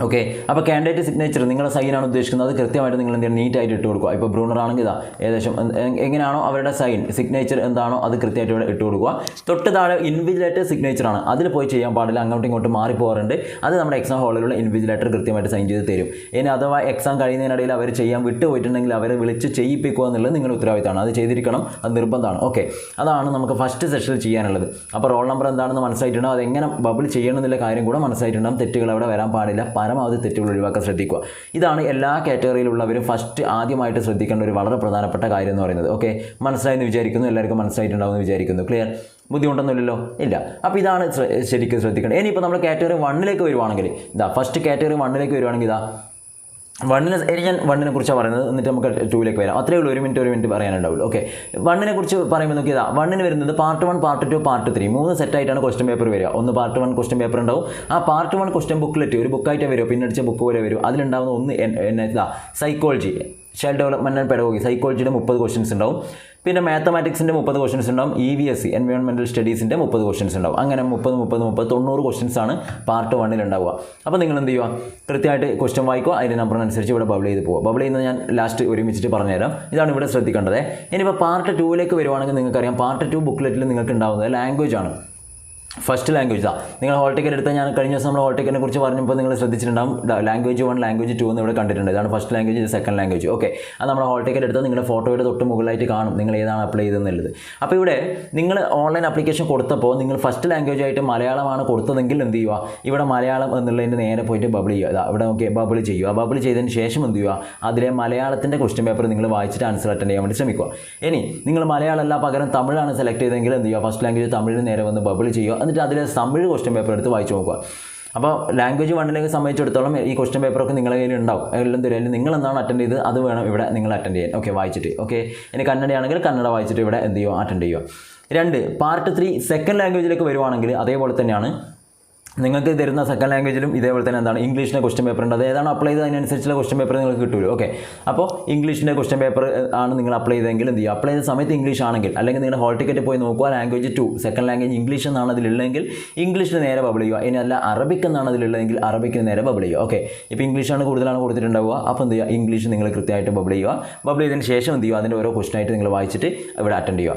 Speaker 1: ഓക്കെ, അപ്പോൾ കാൻഡിഡേറ്റ് സിഗ്നേച്ചർ നിങ്ങളുടെ സൈനാണ് ഉദ്ദേശിക്കുന്നത്, അത് കൃത്യമായിട്ട് നിങ്ങൾ എന്തെങ്കിലും നീറ്റായിട്ട് ഇട്ട് കൊടുക്കുക. ഇപ്പോൾ ബ്രൂണർ ആണെങ്കിൽ ഇതാ ഏകദേശം എങ്ങനെയാണോ അവരുടെ സൈൻ സിഗ്നേച്ചർ എന്താണോ അത് കൃത്യമായിട്ട് ഇവിടെ ഇട്ട് കൊടുക്കുക. തൊട്ട് താഴെ ഇൻവിജിലേറ്റർ സിഗ്നേച്ചറാണ്, അതിൽ പോയി ചെയ്യാൻ പാടില്ല, അങ്ങോട്ടും ഇങ്ങോട്ടും മാറിപ്പോകാറുണ്ട്. അത് നമ്മുടെ എക്സാം ഹാളിലുള്ള ഇൻവിജിലേറ്റർ കൃത്യമായിട്ട് സൈൻ ചെയ്ത് തരും. ഇനി അഥവാ എക്സാം കഴിയുന്നതിനിടയിൽ അവർ ചെയ്യാൻ വിട്ടുപോയിട്ടുണ്ടെങ്കിൽ അവരെ വിളിച്ച് ചെയ്യിപ്പിക്കുക എന്നുള്ളത് നിങ്ങളുടെ ഉത്തരവാദിത്തമാണ്, അത് ചെയ്തിരിക്കണം, അത് നിർബന്ധമാണ്. ഓക്കെ, അതാണ് നമുക്ക് ഫസ്റ്റ് സെഷനിൽ ചെയ്യാനുള്ളത്. അപ്പോൾ റോൾ നമ്പർ എന്താണെന്ന് മനസ്സിലായിട്ടുണ്ടാവും, അതെങ്ങനെ ബബിൾ ചെയ്യണം എന്നുള്ള കാര്യം കൂടെ മനസ്സിലായിട്ടുണ്ടാകും. തെറ്റുകൾ അവിടെ വരാൻ പാടില്ല, പരമാവധി തെറ്റുകൾ ഒഴിവാക്കാൻ ശ്രദ്ധിക്കുക. ഇതാണ് എല്ലാ കാറ്റഗറിയിലുള്ളവരും ഫസ്റ്റ് ആദ്യമായിട്ട് ശ്രദ്ധിക്കേണ്ട ഒരു വളരെ പ്രധാനപ്പെട്ട കാര്യം എന്ന് പറയുന്നത്. ഓക്കെ, മനസ്സിലായെന്ന് വിചാരിക്കുന്നു, എല്ലാവർക്കും മനസ്സിലായിട്ടുണ്ടാവുമെന്ന് വിചാരിക്കുന്നു. ക്ലിയർ? ബുദ്ധിമുട്ടൊന്നുമില്ലല്ലോ, ഇല്ല. അപ്പോൾ ഇതാണ് ശരിക്കും ശ്രദ്ധിക്കേണ്ടത്. ഇനിയിപ്പോൾ നമ്മൾ കാറ്റഗറി 1ലേക്ക് വരുവാണെങ്കിൽ ഇതാ, ഫസ്റ്റ് കാറ്റഗറി 1ലേക്ക് വരുവാണെങ്കിൽ ഇതാ, ഞാൻ 1നെ കുറിച്ചാണ് പറയുന്നത്, എന്നിട്ട് നമുക്ക് 2ലേക്ക് വരാം. അത്രയേ ഉള്ളൂ, ഒരു മിനിറ്റ് പറയാനുണ്ടാവുള്ളൂ. ഓക്കെ, 1നെ കുറിച്ച് പറയുമ്പോൾ നോക്കിയതാ, 1ന് വരുന്നത് പാർട്ട് 1, പാർട്ട് 2, പാർട്ട് 3 3 സെറ്റായിട്ടാണ് ക്വസ്റ്റ്യൻ പേപ്പർ വരിക. ഒന്ന് പാർട്ട് 1 ക്വസ്റ്റ്യൻ പേപ്പർ ഉണ്ടാവും. ആ പാർട്ട് 1 ക്വസ്റ്റ്യൻ ബുക്ക്ലെറ്റ് ഒരു ബുക്കായിട്ട് വരും, പിന്നെ അടിച്ച ബുക്ക് പോലെ വരും. അതിലുണ്ടാവുന്ന ഒന്ന് psychology, child development and pedagogy, സൈക്കോളജിയുടെ 30 ക്വസ്റ്റ്യൻസ് ഉണ്ടാവും. പിന്നെ മാത്തമാറ്റിക്സിൻ്റെ 30 ക്വസ്റ്റ്യൻസ് ഉണ്ടാവും. EVS എൻവയോൺമെൻറ്റൽ സ്റ്റഡീസിൻ്റെ 30 ക്വസ്റ്റ്യൻസ് ഉണ്ടാവും. അങ്ങനെ 90 ക്വസ്റ്റ്യൻസാണ് പാർട്ട് 1ൽ ഉണ്ടാവുക. അപ്പോൾ നിങ്ങൾ എന്ത് ചെയ്യുക, കൃത്യമായിട്ട് ക്വസ്റ്റ്യൻ വായിക്കുക, അതിൻ്റെ നമ്പറിനനുസരിച്ച് ഇവിടെ ബബിൾ ചെയ്ത് പോകുക. ബബിൾ ചെയ്യുന്നത് ഞാൻ ലാസ്റ്റ് ഒരുമിച്ചിട്ട് പറഞ്ഞുതരാം. ഇതാണ് ഇവിടെ ശ്രദ്ധിക്കേണ്ടത്. ഇനിയിപ്പോൾ പാർട്ട് 2ലേക്ക് വരുവാണെങ്കിൽ നിങ്ങൾക്കറിയാം, പാർട്ട് 2 ബുക്ക്ലെറ്റിൽ നിങ്ങൾക്ക് ഉണ്ടാവുന്നത് ലാംഗ്വേജ് ആണ്. ഫസ്റ്റ് ലാംഗ്വേജ് നിങ്ങൾ ഹോൾ ടിക്കറ്റ് എടുത്താൽ, ഞാൻ കഴിഞ്ഞ ദിവസം നമ്മൾ ഹോൾ ടിക്കറ്റിനെ കുറിച്ച് പറഞ്ഞപ്പോൾ നിങ്ങൾ ശ്രദ്ധിച്ചിട്ടുണ്ടാകും, ലാംഗ്വേജ് 1 ലാംഗ്വേജ് 2 എന്ന് ഇവിടെ കണ്ടിട്ടുണ്ട്. ഇതാണ് ഫസ്റ്റ് ലാംഗ്വേജ്, ഇത് സെക്കൻഡ് ലാംഗ്വേജ്. ഓക്കെ, അത് നമ്മൾ ഹോൾ ടിക്കറ്റ് എടുത്താൽ നിങ്ങളുടെ ഫോട്ടോയുടെ തൊട്ട് മുകളിലായിട്ട് കാണും നിങ്ങൾ ഏതാണ് അപ്ലൈ ചെയ്തെന്നുള്ളത്. അപ്പോൾ ഇവിടെ നിങ്ങൾ ഓൺലൈൻ ആപ്ലിക്കേഷൻ കൊടുത്തപ്പോൾ നിങ്ങൾ ഫസ്റ്റ് ലാംഗ്വേജ് ആയിട്ട് മലയാളമാണ് കൊടുത്തതെങ്കിൽ എന്ത് ചെയ്യുക, ഇവിടെ മലയാളം എന്നുള്ളതിൻ്റെ നേരെ പോയിട്ട് ബബിൾ ചെയ്യുക. ഇവിടെ നോക്കി ബബിൾ ചെയ്യുക. ബബിൾ ചെയ്തതിന് ശേഷം എന്ത് ചെയ്യുക, അതിലെ മലയാളത്തിൻ്റെ ക്വസ്റ്റ്യൻ പേപ്പർ നിങ്ങൾ വായിച്ചിട്ട് ആൻസർ അറ്റൻഡ് ചെയ്യാൻ വേണ്ടി ശ്രമിക്കുക. ഇനി നിങ്ങൾ മലയാളമല്ല പകരം തമിഴാണ് സെലക്ട് ചെയ്തെങ്കിൽ എന്ത് ചെയ്യുക, ഫസ്റ്റ് ലാംഗ്വേജ് തമിഴിന് നേരെ വന്ന് ബബിൾ ചെയ്യുക. എന്നിട്ട് അതിലെ തമിഴ് ക്വസ്റ്റ്യൻ പേപ്പർ എടുത്ത് വായിച്ച് നോക്കുക. അപ്പോൾ ലാംഗ്വേജ് 1ലേക്ക് സംബന്ധിച്ചിടത്തോളം ഈ ക്വസ്റ്റ്യൻ പേപ്പറൊക്കെ നിങ്ങളുടെ കയ്യിൽ ഉണ്ടാവും, എല്ലാം തരും. നിങ്ങൾ എന്താണ് അറ്റൻഡ് ചെയ്ത് അത് വേണം ഇവിടെ നിങ്ങൾ അറ്റൻഡ് ചെയ്യാൻ. ഓക്കെ, വായിച്ചിട്ട്. ഓക്കെ, ഇനി കന്നഡയാണെങ്കിൽ കന്നഡ വായിച്ചിട്ട് ഇവിടെ എന്ത് ചെയ്യുക, അറ്റൻഡ് ചെയ്യുക. 2 പാർട്ട് 3 സെക്കൻഡ് ലാംഗ്വേജിലേക്ക് വരുവാണെങ്കിൽ അതേപോലെ തന്നെയാണ്. നിങ്ങൾക്ക് തരുന്ന സെക്കൻഡ് ലാംഗ്വേജിലും ഇതേപോലെ തന്നെ എന്താണ് ഇംഗ്ലീഷിൻ്റെ ക്വസ്റ്റ്യൻ പേപ്പർ ഉണ്ട്. അത് ഏതാണ് അപ്ലൈ ചെയ്ത് അതിനനുസരിച്ചുള്ള ക്വസ്റ്റ്യൻ പേപ്പർ നിങ്ങൾക്ക് കിട്ടുമല്ലോ. ഓക്കെ, അപ്പോൾ ഇംഗ്ലീഷിൻ്റെ ക്വസ്റ്റ്യൻ പേപ്പർ ആണ് നിങ്ങൾ അപ്ലൈ ചെയ്തെങ്കിൽ എന്ത് ചെയ്യുക, അപ്ലൈ ചെയ്ത സമയത്ത് ഇംഗ്ലീഷ് ആണെങ്കിൽ, അല്ലെങ്കിൽ നിങ്ങൾ ഹോൾ ടിക്കറ്റ് പോയി നോക്കുക ലാംഗ്വേജ് 2 സെക്കൻഡ് ലാംഗ്വേജ് ഇംഗ്ലീഷ് എന്നാണ് അതിലുള്ളതെങ്കിൽ ഇംഗ്ലീഷിന് നേരെ ബബിൾ ചെയ്യുക. ഇനി അല്ല അറബിക് എന്നാണ് അതിലുള്ളതെങ്കിൽ അറബിക്കിന് നേരെ ബബിൾ ചെയ്യുക. ഓക്കെ, ഇപ്പോൾ ഇംഗ്ലീഷാണ് കൂടുതലാണ് കൊടുത്തിട്ടുണ്ടാവുക, അപ്പോൾ എന്ത് ചെയ്യുക, ഇംഗ്ലീഷ് നിങ്ങൾ കൃത്യമായിട്ട് ബബിൾ ചെയ്യുക. ബബിൾ ചെയ്തതിന് ശേഷം എന്ത് ചെയ്യുക, അതിൻ്റെ ഓരോ ക്വസ്റ്റനായിട്ട് നിങ്ങൾ വായിച്ചിട്ട് ഇവിടെ അറ്റൻഡ് ചെയ്യുക.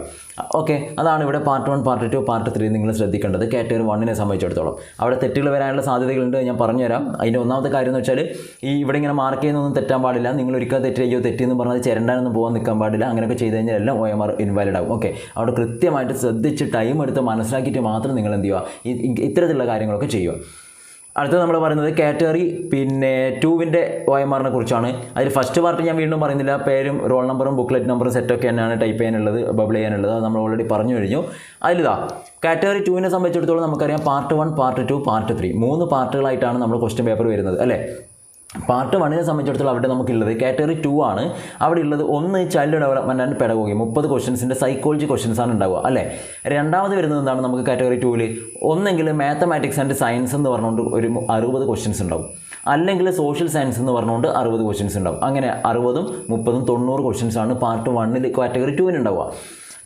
Speaker 1: ഓക്കെ, അതാണ് ഇവിടെ പാർട്ട് 1 പാർട്ട് 2 പാർട്ട് 3 നിങ്ങൾ ശ്രദ്ധിക്കേണ്ടത് കാറ്റഗറി 1നെ സംബന്ധിച്ചിടത്തോളം. അവിടെ തെറ്റുകൾ വരാനുള്ള സാധ്യതകളുണ്ട്, ഞാൻ പറഞ്ഞുതരാം. അതിൻ്റെ ഒന്നാമത്തെ കാര്യം എന്ന് വെച്ചാൽ ഈ ഇവിടെ ഇങ്ങനെ മാർക്ക് ചെയ്യുന്നൊന്നും തെറ്റാൻ പാടില്ല. നിങ്ങൾ ഒരിക്കൽ തെറ്റെന്ന് പറഞ്ഞാൽ ചിരണ്ടാനൊന്നും പോകാൻ നിൽക്കാൻ പാടില്ല. അങ്ങനെയൊക്കെ ചെയ്ത് കഴിഞ്ഞാൽ എല്ലാം OMR ഇൻവാലിഡ് ആകും. ഓക്കെ, അവിടെ കൃത്യമായിട്ട് ശ്രദ്ധിച്ച് ടൈം എടുത്ത് മനസ്സിലാക്കിയിട്ട് മാത്രം നിങ്ങൾ എന്ത് ചെയ്യുക, ഇത്തരത്തിലുള്ള കാര്യങ്ങളൊക്കെ ചെയ്യുക. അടുത്തത് നമ്മൾ പറയുന്നത് കാറ്റഗറി 2ൻ്റെ OMRനെ കുറിച്ചാണ്. അതിൽ ഫസ്റ്റ് പാർട്ട് ഞാൻ വീണ്ടും പറയുന്നില്ല, പേരും റോൾ നമ്പറും ബുക്ക്ലെറ്റ് നമ്പറും സെറ്റൊക്കെ തന്നെയാണ് ടൈപ്പ് ചെയ്യാനുള്ളത്, ബബിൾ ചെയ്യാനുള്ളത്. അത് നമ്മൾ ഓൾറെഡി പറഞ്ഞു കഴിഞ്ഞു. അതിലിതാ കാറ്റഗറി 2നെ സംബന്ധിച്ചിടത്തോളം നമുക്കറിയാം പാർട്ട് 1 പാർട്ട് 2 പാർട്ട് 3 3 പാർട്ടുകളായിട്ടാണ് നമ്മൾ ക്വസ്റ്റ്യൻ പേപ്പർ വരുന്നത് അല്ലേ. പാർട്ട് 1നെ സംബന്ധിച്ചിടത്തോളം അവിടെ നമുക്കുള്ളത് കാറ്റഗറി 2 ആണ്. അവിടെ ഉള്ളത് 1 ചൈൽഡ് ഡെവലപ്മെൻറ്റ് ആൻഡ് പെഡഗോഗി 30 ക്വസ്റ്റ്യൻസിൻ്റെ സൈക്കോളജി ക്വസ്റ്റ്യൻസാണ് ഉണ്ടാവുക അല്ലേ. രണ്ടാമത് വരുന്നത് എന്താണ് നമുക്ക് കാറ്റഗറി 2ൽ, ഒന്നെങ്കിൽ മാത്തമാറ്റിക്സ് ആൻഡ് സയൻസ് എന്ന് പറഞ്ഞുകൊണ്ട് ഒരു 60 ക്വസ്റ്റ്യൻസ് ഉണ്ടാവും, അല്ലെങ്കിൽ സോഷ്യൽ സയൻസ് എന്ന് പറഞ്ഞുകൊണ്ട് 60 ക്വസ്റ്റ്യൻസ് ഉണ്ടാവും. അങ്ങനെ 60ഉം 30ഉം 90 ക്വസ്റ്റ്യൻസാണ് പാർട്ട് 1ൽ കാറ്റഗറി 2ന് ഉണ്ടാവുക.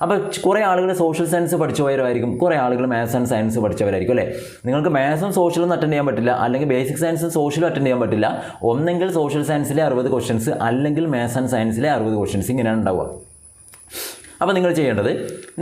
Speaker 1: അപ്പോൾ കുറേ ആളുകൾ സോഷ്യൽ സയൻസ് പഠിച്ചവരായിരിക്കും, കുറേ ആളുകൾ മാത്സ് ആൻഡ് സയൻസ് പഠിച്ചവരായിരിക്കും അല്ലേ. നിങ്ങൾക്ക് മാത്സും സോഷ്യലൊന്നും അറ്റൻഡ് ചെയ്യാൻ പറ്റില്ല, അല്ലെങ്കിൽ ബേസിക് സയൻസും സോഷ്യലും അറ്റൻഡ് ചെയ്യാൻ പറ്റില്ല. ഒന്നെങ്കിൽ സോഷ്യൽ സയൻസിലെ 60 ക്വസ്റ്റ്യൻസ്, അല്ലെങ്കിൽ മാത്സ് ആൻഡ് സയൻസിലെ 60 ക്വസ്റ്റ്യൻസ്, ഇങ്ങനെയാണ് ഉണ്ടാവുക. അപ്പോൾ നിങ്ങൾ ചെയ്യേണ്ടത്,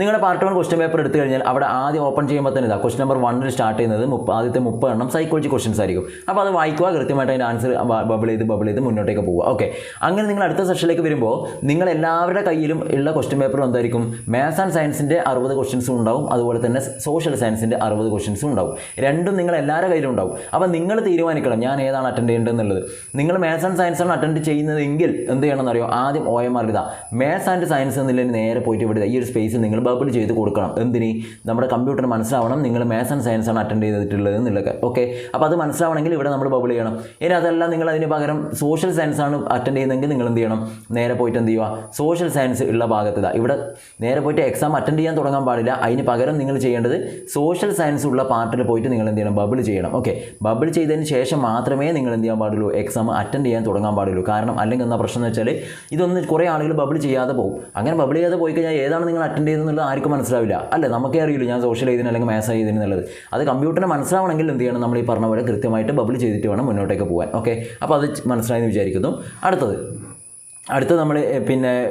Speaker 1: നിങ്ങളുടെ പാർട്ട് 1 ക്വസ്റ്റ്യൻ പേപ്പർ എടുത്തു കഴിഞ്ഞാൽ അവിടെ ആദ്യം ഓപ്പൺ ചെയ്യുമ്പോൾ തന്നെ ക്വസ്റ്റ്യൻ നമ്പർ 1ൽ സ്റ്റാർട്ട് ചെയ്യുന്നത് ആദ്യത്തെ 30 എണ്ണം സൈക്കോളജി ക്വസ്റ്റ്യൻസ് ആയിരിക്കും. അപ്പോൾ അത് വായിക്കുക, കൃത്യമായിട്ട് അതിൻ്റെ ആൻസർ ബബിൾ ചെയ്ത് മുന്നോട്ടേക്ക് പോവുക. ഓക്കെ, അങ്ങനെ നിങ്ങൾ അടുത്ത സെഷനിലേക്ക് വരുമ്പോൾ നിങ്ങൾ എല്ലാവരുടെ കയ്യിലും ഉള്ള ക്വസ്റ്റ്യൻ പേപ്പർ എന്തായിരിക്കും, മാത്സ് ആൻഡ് സയൻസിൻ്റെ 60 ക്വസ്റ്റ്യൻസും ഉണ്ടാവും, അതുപോലെ തന്നെ സോഷ്യൽ സയൻസിൻ്റെ 60 ക്വസ്റ്റ്യൻസും ഉണ്ടാവും. രണ്ടും നിങ്ങൾ എല്ലാവരുടെ കയ്യിലും ഉണ്ടാവും. അപ്പോൾ നിങ്ങൾ തീരുമാനിക്കണം ഞാൻ ഏതാണ് അറ്റൻഡ് ചെയ്യേണ്ടതെന്നുള്ളത്. നിങ്ങൾ മാത്സ് ആൻഡ് സയൻസ് ആണ് അറ്റൻഡ് ചെയ്യുന്നതെങ്കിൽ എന്ത് ചെയ്യണമെന്ന് അറിയോ, ആദ്യം OMR ഇതാ മാത്സ് ആൻഡ് സയൻസ് എന്നുള്ളതിന് നേരെ പോയിട്ട് ഇവിടെ ഈ ഒരു സ്പേസിൽ നിങ്ങൾ ബബിൾ ചെയ്ത് കൊടുക്കണം. എന്തിന്, നമ്മുടെ കമ്പ്യൂട്ടറിന് മനസ്സിലാവണം നിങ്ങൾ മാത്സ് ആൻഡ് സയൻസ് ആണ് അറ്റൻഡ് ചെയ്തിട്ടുള്ളത് എന്നുള്ളത്. ഓക്കെ, അപ്പോൾ അത് മനസ്സിലാവണമെങ്കിൽ ഇവിടെ നമ്മൾ ബബിൾ ചെയ്യണം. ഇനി അതല്ല നിങ്ങൾ അതിന് പകരം സോഷ്യൽ സയൻസ് ആണ് അറ്റൻഡ് ചെയ്യുന്നതെങ്കിൽ നിങ്ങൾ എന്ത് ചെയ്യണം, നേരെ പോയിട്ട് എന്ത് ചെയ്യുക, സോഷ്യൽ സയൻസ് ഉള്ള ഭാഗത്ത് ഇവിടെ നേരെ പോയിട്ട് എക്സാം അറ്റൻഡ് ചെയ്യാൻ തുടങ്ങാൻ പാടില്ല. അതിന് പകരം നിങ്ങൾ ചെയ്യേണ്ടത് സോഷ്യൽ സയൻസ് ഉള്ള പാർട്ടിൽ പോയിട്ട് നിങ്ങൾ എന്ത് ചെയ്യണം, ബബിൾ ചെയ്യണം. ഓക്കെ, ബബിൾ ചെയ്തതിന് ശേഷം മാത്രമേ നിങ്ങൾ എന്ത് ചെയ്യാൻ പാടുള്ളൂ, എക്സാം അറ്റൻഡ് ചെയ്യാൻ തുടങ്ങാൻ പാടുള്ളൂ. കാരണം അല്ലെങ്കിൽ എന്താ പ്രശ്നം എന്ന് വെച്ചാൽ ഇതൊന്ന് കുറേ ആളുകൾ ബബിൾ ചെയ്യാതെ പോകും. അങ്ങനെ ബബിൾ ചെയ്യാതെ പോയി കഴിഞ്ഞാൽ ഏതാണ് നിങ്ങൾ അറ്റൻഡ് ചെയ്തെന്നുള്ളത് ആർക്കും മനസ്സിലാവില്ല അല്ലേ. നമുക്കേ അറിയില്ല ഞാൻ സോഷ്യൽ ചെയ്തതിന് അല്ലെങ്കിൽ മാത്സ് ചെയ്തതിന് എന്നുള്ളത്. അത് കമ്പ്യൂട്ടറിന് മനസ്സിലാവണമെങ്കിൽ എന്ത് ചെയ്യണം, നമ്മൾ ഈ പറഞ്ഞ പോലെ കൃത്യമായിട്ട് ബബിൾ ചെയ്തിട്ട് വേണം മുന്നോട്ടേക്ക് പോകാൻ. ഓക്കെ, അപ്പോൾ അത് മനസ്സിലായെന്ന് വിചാരിക്കുന്നു. അടുത്തത് നമ്മൾ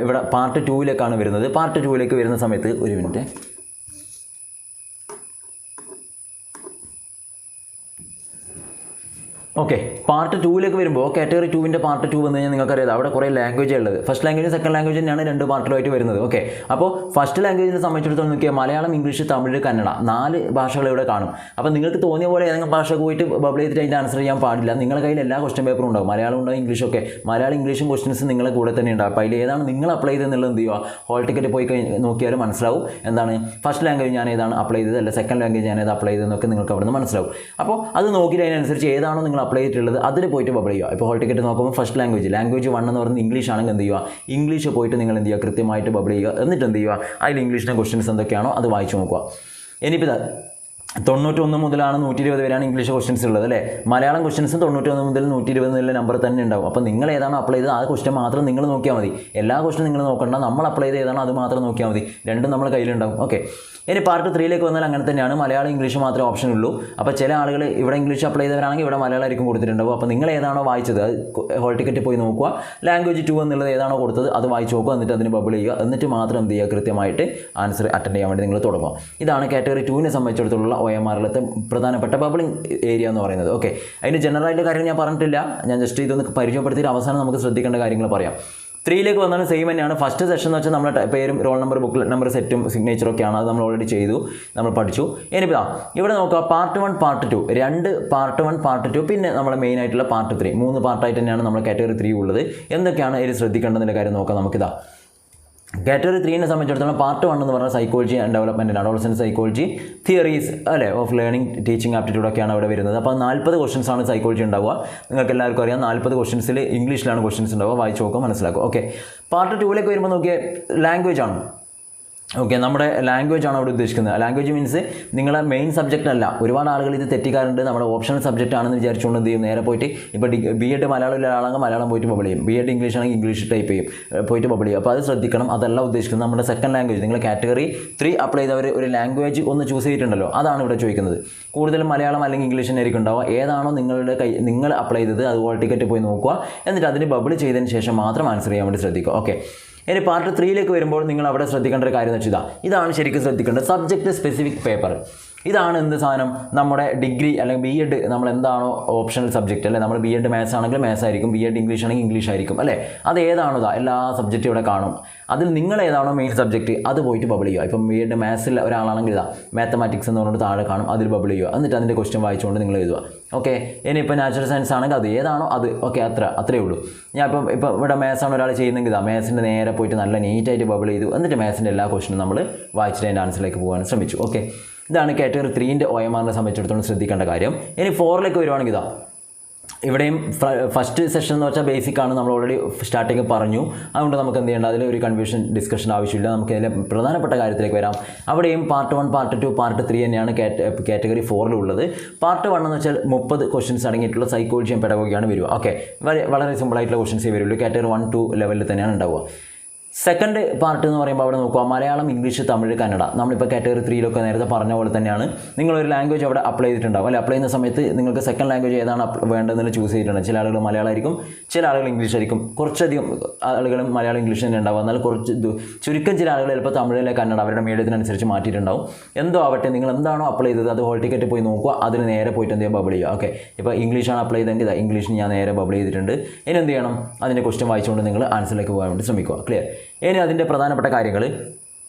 Speaker 1: ഇവിടെ പാർട്ട് 2ലേക്കാണ് വരുന്നത്. പാർട്ട് 2ലേക്ക് വരുന്ന സമയത്ത് ഒരു മിനിറ്റ്, ഓക്കെ, പാർട്ട് 2ലേക്ക് വരുമ്പോൾ കാറ്റഗറി 2ൻ്റെ പാർട്ട് 2 വന്നു കഴിഞ്ഞാൽ നിങ്ങൾക്കറിയാം അവിടെ കുറേ ലാംഗ്വേജ് ഉള്ളത്. ഫസ്റ്റ് ലാംഗ്വേജ് സെക്കൻഡ് ലാംഗ്വേജ് തന്നെയാണ് 2 പാർട്ടിലായിട്ട് വരുന്നത്. ഓക്കെ, അപ്പോൾ ഫസ്റ്റ് ലാംഗ്വേജിനെ സംബന്ധിച്ചിടത്തോളം നോക്കിയാൽ മലയാളം, ഇംഗ്ലീഷ്, തമിഴ്, കന്നഡ 4 ഭാഷകൾ ഇവിടെ കാണും. അപ്പോൾ നിങ്ങൾക്ക് തോന്നിയ പോലെ ഏതെങ്കിലും ഭാഷ പോയിട്ട് ബബിൾ ചെയ്തിട്ട് അതിൻ്റെ ആൻസർ ചെയ്യാൻ പാടില്ല. നിങ്ങളുടെ കയ്യിൽ എല്ലാ ക്വസ്റ്റ്യൻ പേപ്പറും ഉണ്ടാവും, മലയാളം ഉണ്ടാവും, ഇംഗ്ലീഷൊക്കെ. മലയാളം ഇംഗ്ലീഷും ക്വസ്റ്റ്യൻസ് നിങ്ങളുടെ കൂടെ തന്നെ ഉണ്ടാവും. അപ്പോൾ അതിൽ ഏതാണ് നിങ്ങൾ അപ്ലൈ ചെയ്തെന്നുള്ളത് എന്ത് ചെയ്യുക, ഹോൾ ടിക്കറ്റ് പോയി നോക്കിയാലും മനസ്സിലാവും എന്താണ് ഫസ്റ്റ് ലാംഗ്വേജ് ഞാൻ ഏതാണ് അപ്ലൈ ചെയ്തത്, അല്ല സെക്കൻഡ് ലാംഗ്വേജ് ഞാൻ ഏത് അപ്ലൈ ചെയ്തതെന്നൊക്കെ നിങ്ങൾക്ക് അവിടെ നിന്ന് മനസ്സിലാവും. അപ്പോൾ അത് നോക്കിയിട്ട് അതിനനുസരിച്ച് ഏതാണോ നിങ്ങൾ അപ്ലൈ ചെയ്തിട്ടുള്ളത് അതിൽ പോയിട്ട് ബബിൾ ചെയ്യുക. ഇപ്പോൾ ഹോൾ ടിക്കറ്റ് നോക്കുമ്പോൾ ഫസ്റ്റ് ലാംഗ്വേജ് 1 എന്ന് പറയുന്നത് ഇംഗ്ലീഷ് ആണെങ്കിൽ എന്ത് ചെയ്യുക, ഇംഗ്ലീഷ് പോയിട്ട് നിങ്ങൾ എന്ത് ചെയ്യുക, കൃത്യമായിട്ട് ബബിൾ ചെയ്യുക. എന്നിട്ട് എന്ത് ചെയ്യുക, അതിൽ ഇംഗ്ലീഷിൻ്റെ ക്വസ്റ്റ്യൻസ് എന്തൊക്കെയാണോ അത് വായിച്ച് നോക്കുക. ഇനിയിപ്പോൾ 91 മുതലാണ് 120 വരെയാണ് ഇംഗ്ലീഷ് ക്വസ്റ്റ്യൻസ് ഉള്ളത് അല്ലേ. മലയാളം ക്വസ്റ്റ്യൻസും 91 മുതൽ 120 എന്നുള്ള നമ്പർ തന്നെ ഉണ്ടാവും. അപ്പോൾ നിങ്ങൾ ഏതാണ് അപ്ലൈ ചെയ്തത് ആ ക്വസ്റ്റ്യൻ മാത്രം നിങ്ങൾ നോക്കിയാൽ മതി. എല്ലാ ക്വസ്റ്റ്യൻ നിങ്ങൾ നോക്കണ്ട, നമ്മൾ അപ്ലൈ ചെയ്ത് ഏതാണോ അത് മാത്രം നോക്കിയാൽ മതി. രണ്ടും നമ്മുടെ കയ്യിലുണ്ടാവും. ഓക്കെ, ഇനി പാർട്ട് 3ലേക്ക് വന്നാൽ അങ്ങനെ തന്നെയാണ്. മലയാളം ഇംഗ്ലീഷ് മാത്രമേ ഓപ്ഷൻ ഉള്ളൂ. അപ്പോൾ ചില ആളുകൾ ഇവിടെ ഇംഗ്ലീഷ് അപ്ലൈ ചെയ്തവരാണെങ്കിൽ ഇവിടെ മലയാളം ആയിരിക്കും കൊടുത്തിട്ടുണ്ടാവും. അപ്പോൾ നിങ്ങൾ ഏതാണോ വായിച്ചത് അത് ഹോൾ ടിക്കറ്റ് പോയി നോക്കുക. ലാംഗ്വേജ് 2 എന്നുള്ളത് ഏതാണോ കൊടുത്തത് അത് വായിച്ച് നോക്കുക. എന്നിട്ട് അതിന് ബബിൾ ചെയ്യുക. എന്നിട്ട് മാത്രം എന്ത് ചെയ്യുക, കൃത്യമായിട്ട് ആൻസർ അറ്റൻഡ് ചെയ്യാൻ വേണ്ടി നിങ്ങൾ തുടങ്ങുക. ഇതാണ് കാറ്റഗറി 2നെ സംബന്ധിച്ചിടത്തോളം OMRലത്തെ പ്രധാനപ്പെട്ട ബബിളിംഗ് ഏരിയ എന്ന് പറയുന്നത്. ഓക്കെ, അതിൻ്റെ ജനറലായിട്ട് കാര്യം ഞാൻ പറഞ്ഞിട്ടില്ല, ഞാൻ ജസ്റ്റ് ഇതൊന്ന് പരിചയപ്പെടുത്തിയിട്ട് അവസാനം നമുക്ക് ശ്രദ്ധിക്കേണ്ട കാര്യങ്ങൾ പറയാം. 3ലേക്ക് വന്നാലും സെയിം തന്നെയാണ്. ഫസ്റ്റ് സെഷൻ എന്ന് വെച്ചാൽ നമ്മുടെ പേരും റോൾ നമ്പർ ബുക്ക്ലെറ്റ് നമ്പർ സെറ്റും സിഗ്നേച്ചറൊക്കെയാണ്. അത് നമ്മൾ ഓൾറെഡി ചെയ്തു, നമ്മൾ പഠിച്ചു. ഇനിയിപ്പോൾ ഇവിടെ നോക്കുക പാർട്ട് 1 പാർട്ട് 2 2 പാർട്ട് 1 പാർട്ട് 2 പിന്നെ നമ്മുടെ മെയിൻ ആയിട്ടുള്ള പാർട്ട് 3 3 പാർട്ടായിട്ട് തന്നെയാണ് നമ്മുടെ കാറ്റഗറി 3 ഉള്ളത്. എന്തൊക്കെയാണ് ഇതിൽ ശ്രദ്ധിക്കേണ്ടതിൻ്റെ കാര്യം നോക്കാം നമുക്കിതാ. കാറ്റഗറി 3നെ സംബന്ധിച്ചിടത്തോളം പാർട്ട് 1 എന്ന് പറഞ്ഞാൽ psychology and development, adolescent psychology, theories അല്ലേ ഓഫ് ലേണിംഗ്, ടീച്ചിങ് ആപ്റ്റിറ്റ്യൂഡൊക്കെയാണ് അവിടെ വരുന്നത്. അപ്പോൾ 40 ക്വസ്റ്റൻസ് ആണ് സൈക്കോളജി ഉണ്ടാവുക. നിങ്ങൾക്ക് എല്ലാവർക്കും അറിയാം 40 ക്വസ്റ്റൻസിൽ ഇംഗ്ലീഷിലാണ് ക്വസ്റ്റൻസ് ഉണ്ടാവുക. വായിച്ച് നോക്കുക, മനസ്സിലാക്കുക. ഓക്കെ, പാർട്ട് 2ലേക്ക് വരുമ്പോൾ നോക്കിയാൽ ലാംഗ്വേജ് ആണ്. ഓക്കെ, നമ്മുടെ ലാംഗ്വേജ് ആണ് അവിടെ ഉദ്ദേശിക്കുന്നത്. ലാംഗ്വേജ് മീൻസ് നിങ്ങളെ മെയിൻ സബ്ജക്റ്റ് അല്ല. ഒരുപാട് ആളുകൾ ഇത് തെറ്റിക്കാറുണ്ട്. നമ്മുടെ ഓപ്ഷണൽ സബ്ജക്റ്റ് ആണെന്ന് വിചാരിച്ചുകൊണ്ട് എന്ത് ചെയ്യും, നേരെ പോയിട്ട് ഇപ്പോൾ BEd മലയാളം ഉള്ള ആളാണെങ്കിൽ മലയാളം പോയിട്ട് ബബിൾ ചെയ്യും, BEd ഇംഗ്ലീഷ് ആണെങ്കിൽ ഇംഗ്ലീഷ് ടൈപ്പ് ചെയ്യും, പോയിട്ട് ബബിൾ ചെയ്യും. അപ്പോൾ അത് ശ്രദ്ധിക്കണം. അതല്ല ഉദ്ദേശിക്കുന്നത് നമ്മുടെ സെക്കൻഡ് ലാംഗ്വേജ്. നിങ്ങൾ കാറ്റഗറി 3 അപ്ലൈ ചെയ്തവർ ഒരു ലാംഗ്വേജ് ഒന്ന് ചൂസ് ചെയ്തിട്ടുണ്ടല്ലോ, അതാണ് ഇവിടെ ചോദിക്കുന്നത്. കൂടുതലും മലയാളം അല്ലെങ്കിൽ ഇംഗ്ലീഷ് ആയിരിക്കും ഉണ്ടാവുക. ഏതാണോ നിങ്ങൾ അപ്ലൈ ചെയ്തത് അത് ഹോൾ ടിക്കറ്റ് പോയി നോക്കുക. എന്നിട്ട് അതിന് ബബിൾ ചെയ്തതിന് ശേഷം മാത്രം ആൻസർ ചെയ്യാൻ വേണ്ടി ശ്രദ്ധിക്കുക. ഓക്കെ, ഇനി പാർട്ട് 3ലേക്ക് വരുമ്പോൾ നിങ്ങൾ അവിടെ ശ്രദ്ധിക്കേണ്ട ഒരു കാര്യം എന്ന് വെച്ചാൽ ഇതാണ് ശരിക്കും ശ്രദ്ധിക്കേണ്ടത്. Subject specific paper. ഇതാണ് എന്ത് സാധനം, നമ്മുടെ ഡിഗ്രി അല്ലെങ്കിൽ BEd നമ്മൾ എന്താണോ ഓപ്ഷണൽ സബ്ജക്റ്റ് അല്ലേ, നമ്മൾ BEd മാത്സ് ആണെങ്കിൽ മാത്സ് ആയിരിക്കും, BEd ഇംഗ്ലീഷ് ആണെങ്കിൽ ഇംഗ്ലീഷ് ആയിരിക്കും അല്ലേ. അത് ഏതാണോ എല്ലാ സബ്ജക്റ്റും ഇവിടെ കാണും. അതിൽ നിങ്ങൾ ഏതാണോ മെയിൻ സബ്ജക്റ്റ് അത് പോയിട്ട് ബബിൾ ചെയ്യുക. ഇപ്പം BEd മാത്സിൽ ഒരാളാണെങ്കിൽ മാത്തമാറ്റിക്സ് എന്ന് പറഞ്ഞിട്ട് താഴെ കാണും, അതിൽ ബബിൾ ചെയ്യുക. എന്നിട്ട് അതിൻ്റെ ക്വസ്റ്റ്യൻ വായിച്ചുകൊണ്ട് നിങ്ങൾ എഴുതുക. ഓക്കെ, ഇനിയിപ്പോൾ നാച്ചുറൽ സയൻസ് ആണെങ്കിൽ അത് ഏതാണോ അത്. ഓക്കെ, അത്രയേ ഉള്ളൂ. ഞാൻ ഇപ്പോൾ ഇവിടെ മാത്സ് ആണ് ഒരാൾ ചെയ്യുന്നെങ്കിൽ മാത്സിൻ്റെ നേരെ പോയിട്ട് നല്ല നീറ്റായിട്ട് ബബിൾ ചെയ്തു. എന്നിട്ട് മാത്സിൻ്റെ എല്ലാ ക്വസ്റ്റ്യനും നമ്മൾ വായിച്ചിട്ട് അതിൻ്റെ ആൻസറിലേക്ക് പോകാൻ ശ്രമിച്ചു. ഓക്കെ, ഇതാണ് കാറ്റഗറി 3ൻ്റെ OMRനെ സംബന്ധിച്ചിടത്തോളം ശ്രദ്ധിക്കേണ്ട കാര്യം. ഇനി 4ലേക്ക് വരുവാണെങ്കിൽ ഇവിടെയും ഫസ്റ്റ് സെഷൻ എന്ന് വെച്ചാൽ ബേസിക് ആണ്, നമ്മൾ ഓൾറെഡി സ്റ്റാർട്ടിങ് പറഞ്ഞു. അതുകൊണ്ട് നമുക്ക് എന്ത് ചെയ്യേണ്ട, അതിൽ ഒരു കൺഫ്യൂഷൻ ഡിസ്കഷൻ ആവശ്യമില്ല. നമുക്ക് അതിലെ പ്രധാനപ്പെട്ട കാര്യത്തിലേക്ക് വരാം. അവിടെയും പാർട്ട് 1, പാർട്ട് 2, പാർട്ട് 3 തന്നെയാണ് കാറ്റഗറി 4 പാർട്ട് 1 എന്ന് വെച്ചാൽ 30 ക്വസ്റ്റൻസ് അടങ്ങിയിട്ടുള്ള സൈക്കോളജി ആൻഡ് പെഡഗോഗിയാണ് വരിക. ഓക്കെ, വളരെ സിമ്പിളായിട്ടുള്ള ക്വസ്റ്റൻസേ വരുള്ളൂ. കാറ്റഗറി 1, 2 ലെവലിൽ തന്നെയാണ് ഉണ്ടാവുക. സെക്കൻഡ് പാർട്ട് എന്ന് പറയുമ്പോൾ അവിടെ നോക്കുക, മലയാളം, ഇംഗ്ലീഷ്, തമിഴ്, കന്നഡ. നമ്മളിപ്പോൾ കാറ്റഗറി 3 നേരത്തെ പറഞ്ഞ പോലെ തന്നെയാണ്. നിങ്ങളൊരു ലാംഗ്വേജ് അവിടെ അപ്ലൈ ചെയ്തിട്ടുണ്ടാവും അല്ലെ. അപ്ലൈ ചെയ്യുന്ന സമയത്ത് നിങ്ങൾക്ക് സെക്കൻഡ് ലാംഗ്വേജ് ഏതാണ് വേണ്ടതെന്ന് ചൂസ് ചെയ്തിട്ടുണ്ട്. ചില ആളുകൾ മലയാളം ആയിരിക്കും, ചില ആളുകൾ ഇംഗ്ലീഷ് ആയിരിക്കും. കുറച്ചധികം ആളുകളും മലയാളം ഇംഗ്ലീഷ് തന്നെ ഉണ്ടാവും. എന്നാൽ ചുരുക്കം ചില ആളുകൾ ചിലപ്പോൾ തമിഴിലെ കന്നഡ അവരുടെ മീഡിയത്തിനനുസരിച്ച് മാറ്റിയിട്ടുണ്ടാവും. എന്തോ ആവട്ടെ, നിങ്ങൾ എന്താണോ അപ്ലൈ ചെയ്തത് അത് ഹോൾ ടിക്കറ്റ് പോയി നോക്കുക. അതിന് നേരെ പോയിട്ട് എന്ത് ചെയ്യാം, ബബിൾ ചെയ്യുക. ഓക്കെ, ഇപ്പോൾ ഇംഗ്ലീഷാണ് അപ്ലൈ ചെയ്തെങ്കിൽ ഇംഗ്ലീഷിന് ഞാൻ നേരെ ബബിൾ ചെയ്തിട്ടുണ്ട്. ഇനി എന്ത് ചെയ്യണം, അതിൻ്റെ ക്വസ്റ്റ്യൻ വായിച്ചുകൊണ്ട് നിങ്ങൾ ആൻസറിലേക്ക് പോകാൻ വേണ്ടി ശ്രമിക്കുക. ക്ലിയർ. ഇനി അതിൻ്റെ പ്രധാനപ്പെട്ട കാര്യങ്ങൾ